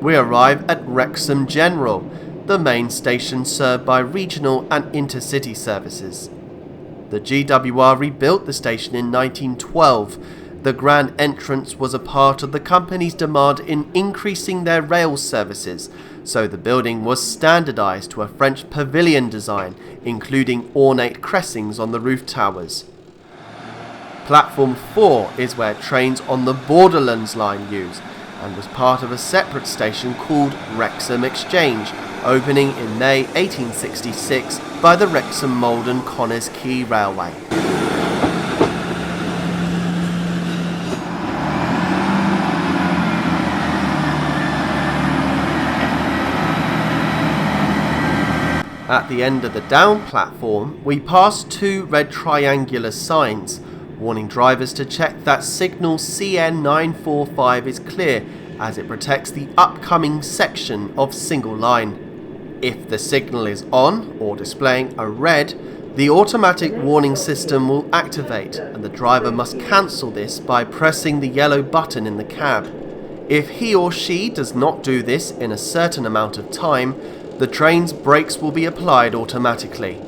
We arrive at Wrexham General, the main station served by regional and intercity services. The GWR rebuilt the station in 1912. The grand entrance was a part of the company's demand in increasing their rail services, so the building was standardised to a French pavilion design, including ornate cressings on the roof towers. Platform 4 is where trains on the Borderlands line use, and was part of a separate station called Wrexham Exchange, opening in May 1866 by the Wrexham Malden Connors Quay Railway. At the end of the down platform, we pass two red triangular signs, warning drivers to check that signal CN945 is clear as it protects the upcoming section of single line. If the signal is on or displaying a red, the automatic warning system will activate and the driver must cancel this by pressing the yellow button in the cab. If he or she does not do this in a certain amount of time, the train's brakes will be applied automatically.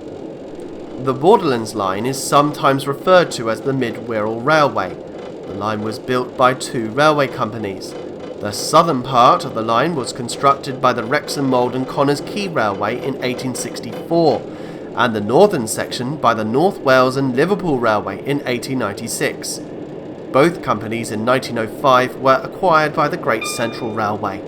The Borderlands line is sometimes referred to as the Mid-Wirral Railway. The line was built by two railway companies. The southern part of the line was constructed by the Wrexham Malden Connors Quay Railway in 1864, and the northern section by the North Wales and Liverpool Railway in 1896. Both companies in 1905 were acquired by the Great Central Railway.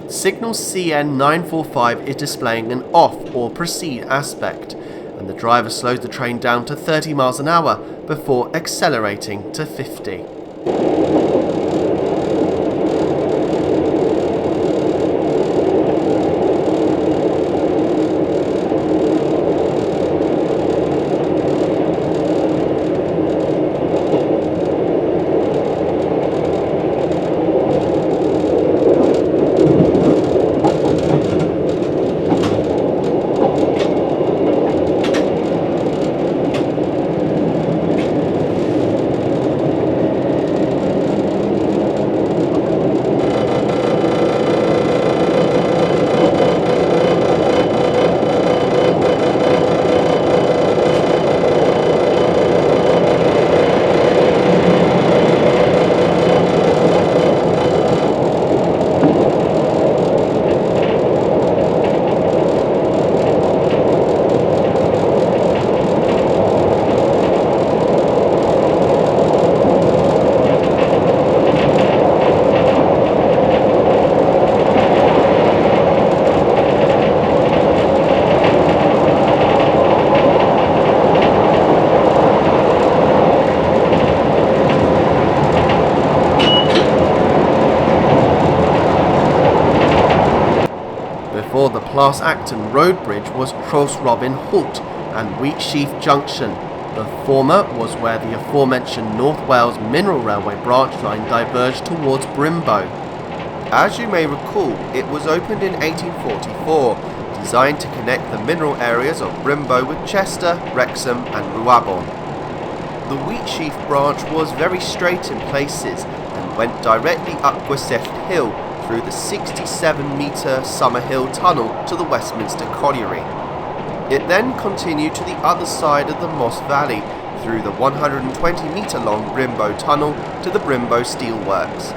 Signal CN945 is displaying an off or proceed aspect, and the driver slows the train down to 30 miles an hour before accelerating to 50. Before the Plas Acton road bridge was Ruabon Halt and Wheatsheaf Junction. The former was where the aforementioned North Wales Mineral Railway branch line diverged towards Brimbo. As you may recall, it was opened in 1844, designed to connect the mineral areas of Brimbo with Chester, Wrexham and Ruabon. The Wheatsheaf branch was very straight in places and went directly up Gwaseth Hill through the 67-metre Summerhill Tunnel to the Westminster Colliery. It then continued to the other side of the Moss Valley through the 120-metre long Brimbo Tunnel to the Brimbo Steelworks.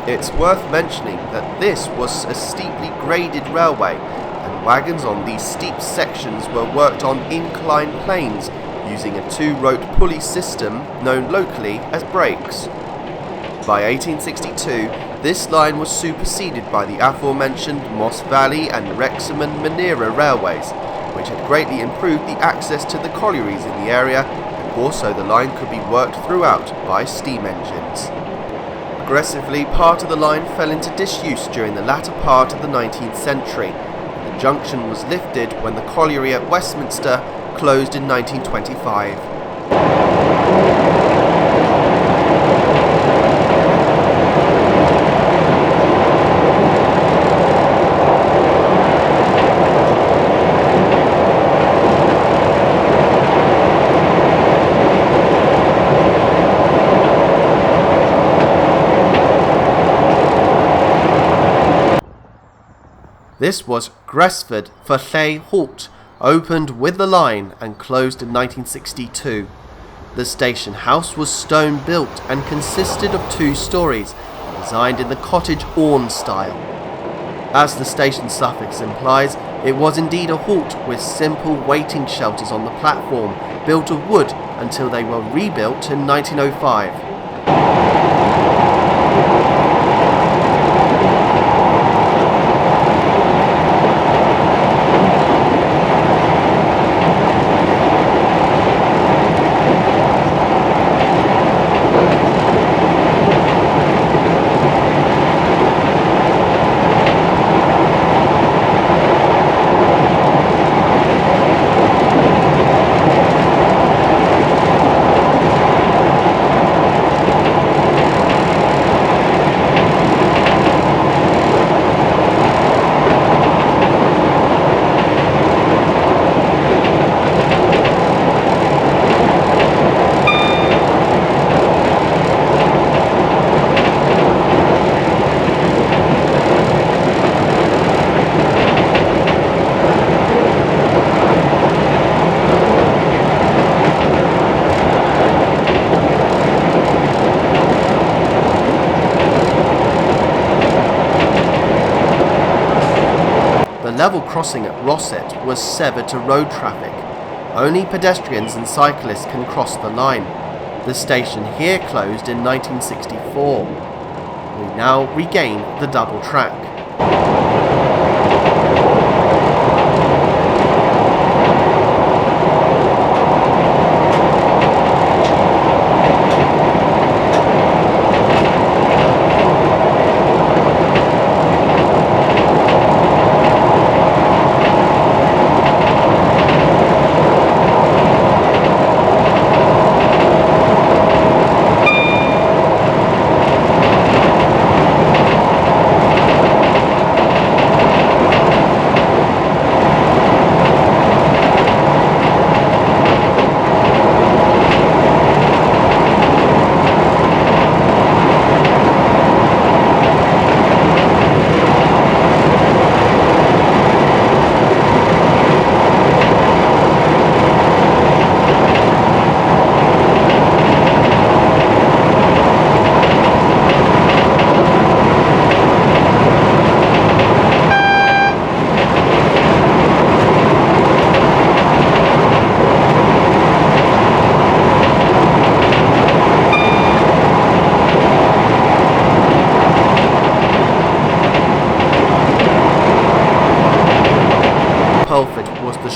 It's worth mentioning that this was a steeply graded railway, and wagons on these steep sections were worked on inclined planes using a two-rope pulley system known locally as brakes. By 1862, this line was superseded by the aforementioned Moss Valley and Wrexham and Madeira railways, which had greatly improved the access to the collieries in the area, and also the line could be worked throughout by steam engines. Progressively, part of the line fell into disuse during the latter part of the 19th century, and the junction was lifted when the colliery at Westminster closed in 1925. This was Gresford for Lle Halt, opened with the line and closed in 1962. The station house was stone built and consisted of 2 stories, designed in the cottage awn style. As the station suffix implies, it was indeed a halt with simple waiting shelters on the platform, built of wood until they were rebuilt in 1905. level crossing at Rosset was severed to road traffic. Only pedestrians and cyclists can cross the line. The station here closed in 1964. We now regain the double track.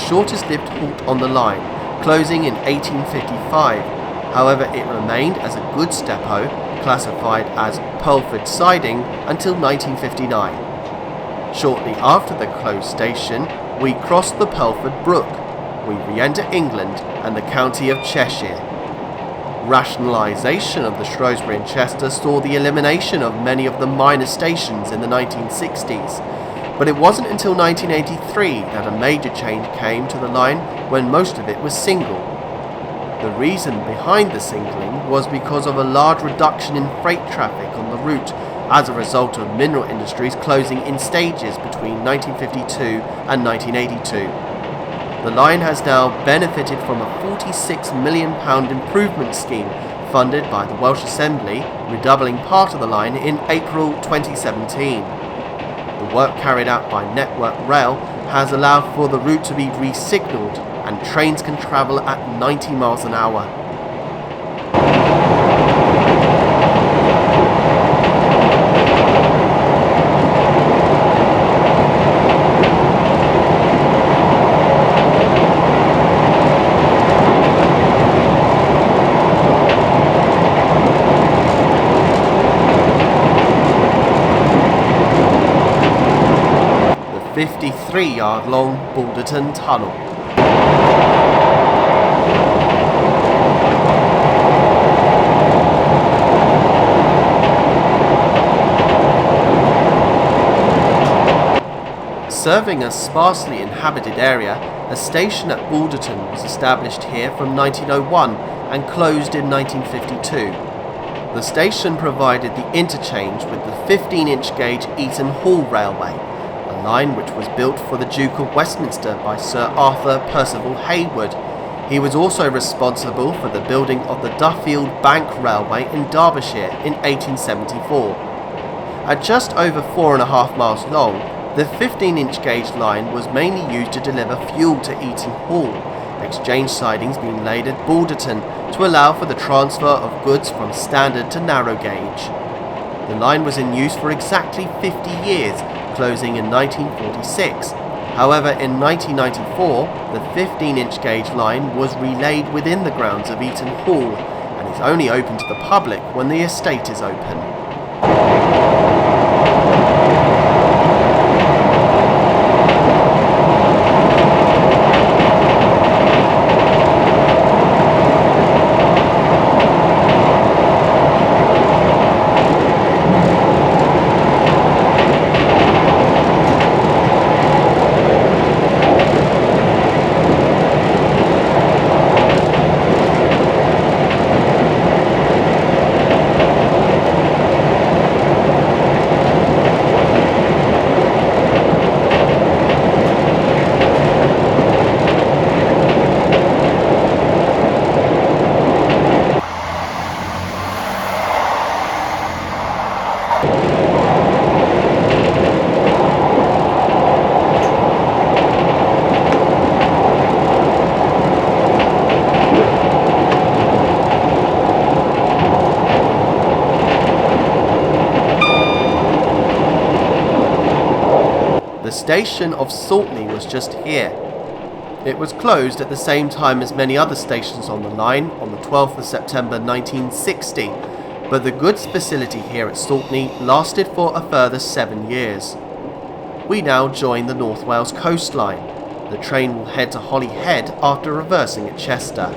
Shortest-lived halt on the line, closing in 1855. However, it remained as a goods depot, classified as Pelford Siding, until 1959. Shortly after the closed station, we crossed the Pelford Brook. We re-enter England and the county of Cheshire. Rationalisation of the Shrewsbury and Chester saw the elimination of many of the minor stations in the 1960s. But it wasn't until 1983 that a major change came to the line, when most of it was single. The reason behind the singling was because of a large reduction in freight traffic on the route as a result of mineral industries closing in stages between 1952 and 1982. The line has now benefited from a £46 million improvement scheme funded by the Welsh Assembly, redoubling part of the line in April 2017. The work carried out by Network Rail has allowed for the route to be re-signalled and trains can travel at 90 miles an hour. The 53-yard-long Balderton Tunnel. Serving a sparsely inhabited area, a station at Balderton was established here from 1901 and closed in 1952. The station provided the interchange with the 15-inch gauge Eaton Hall Railway, a line which was built for the Duke of Westminster by Sir Arthur Percival Hayward. He was also responsible for the building of the Duffield Bank Railway in Derbyshire in 1874. At just over 4.5 miles long, the 15-inch gauge line was mainly used to deliver fuel to Eaton Hall, exchange sidings being laid at Balderton to allow for the transfer of goods from standard to narrow gauge. The line was in use for exactly 50 years, closing in 1946. However, in 1994, the 15-inch gauge line was relayed within the grounds of Eaton Hall and is only open to the public when the estate is open. station of Saltney was just here. It was closed at the same time as many other stations on the line on the 12th of September 1960, but the goods facility here at Saltney lasted for a further 7 years. We now join the North Wales coastline. The train will head to Holyhead after reversing at Chester.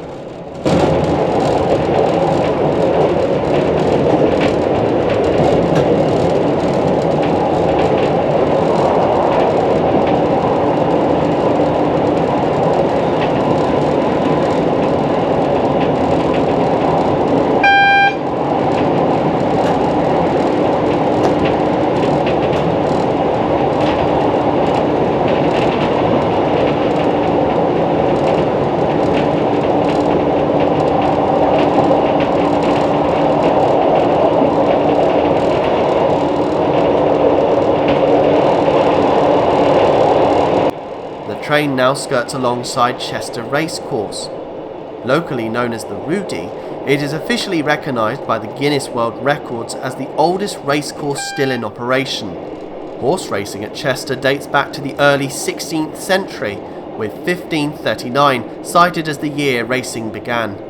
The train now skirts alongside Chester Racecourse. Locally known as the Rudi, it is officially recognised by the Guinness World Records as the oldest racecourse still in operation. Horse racing at Chester dates back to the early 16th century, with 1539 cited as the year racing began.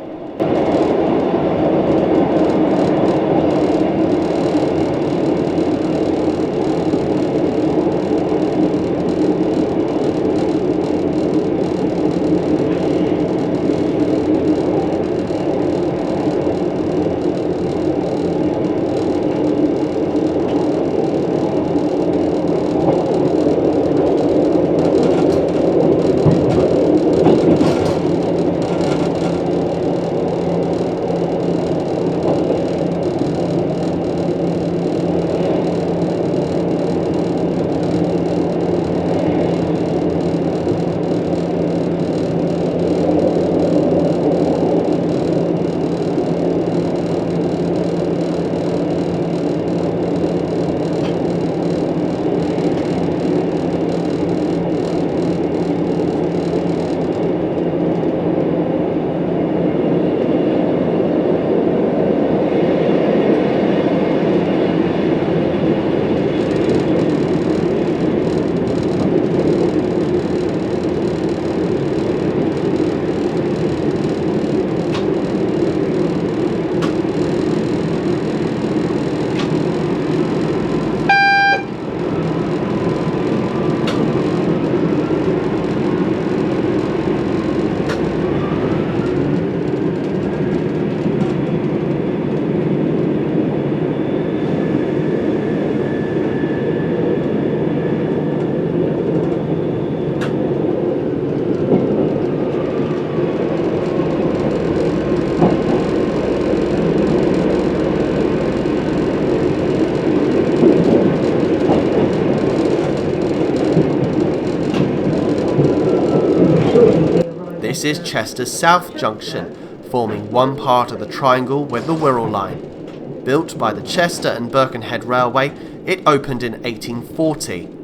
This is Chester's South Junction, forming one part of the triangle with the Wirral line. Built by the Chester and Birkenhead Railway, it opened in 1840.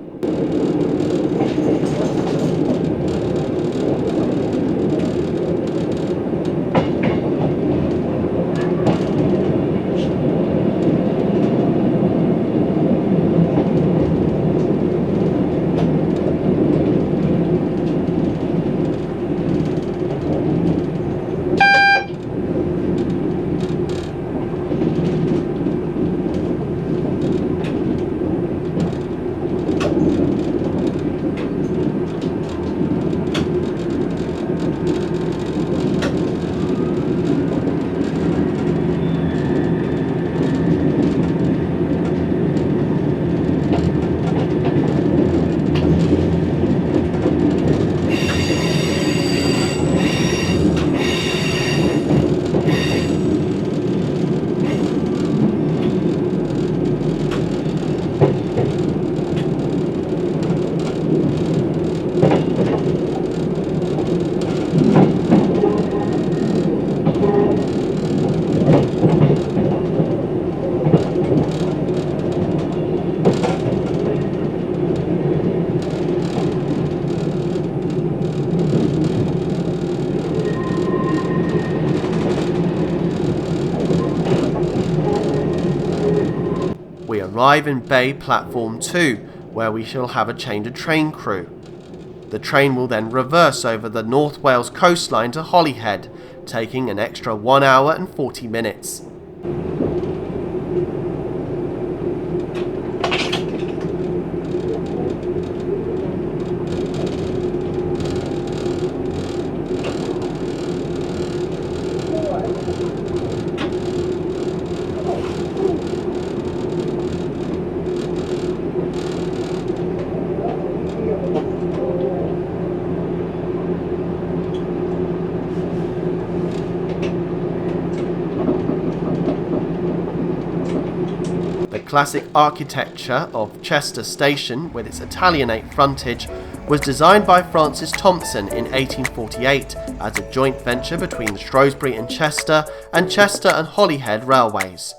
We arrive in Bay Platform 2, where we shall have a change of train crew. The train will then reverse over the North Wales coastline to Holyhead, taking an extra 1 hour and 40 minutes. The classic architecture of Chester Station, with its Italianate frontage, was designed by Francis Thompson in 1848 as a joint venture between the Shrewsbury and Chester and Holyhead railways.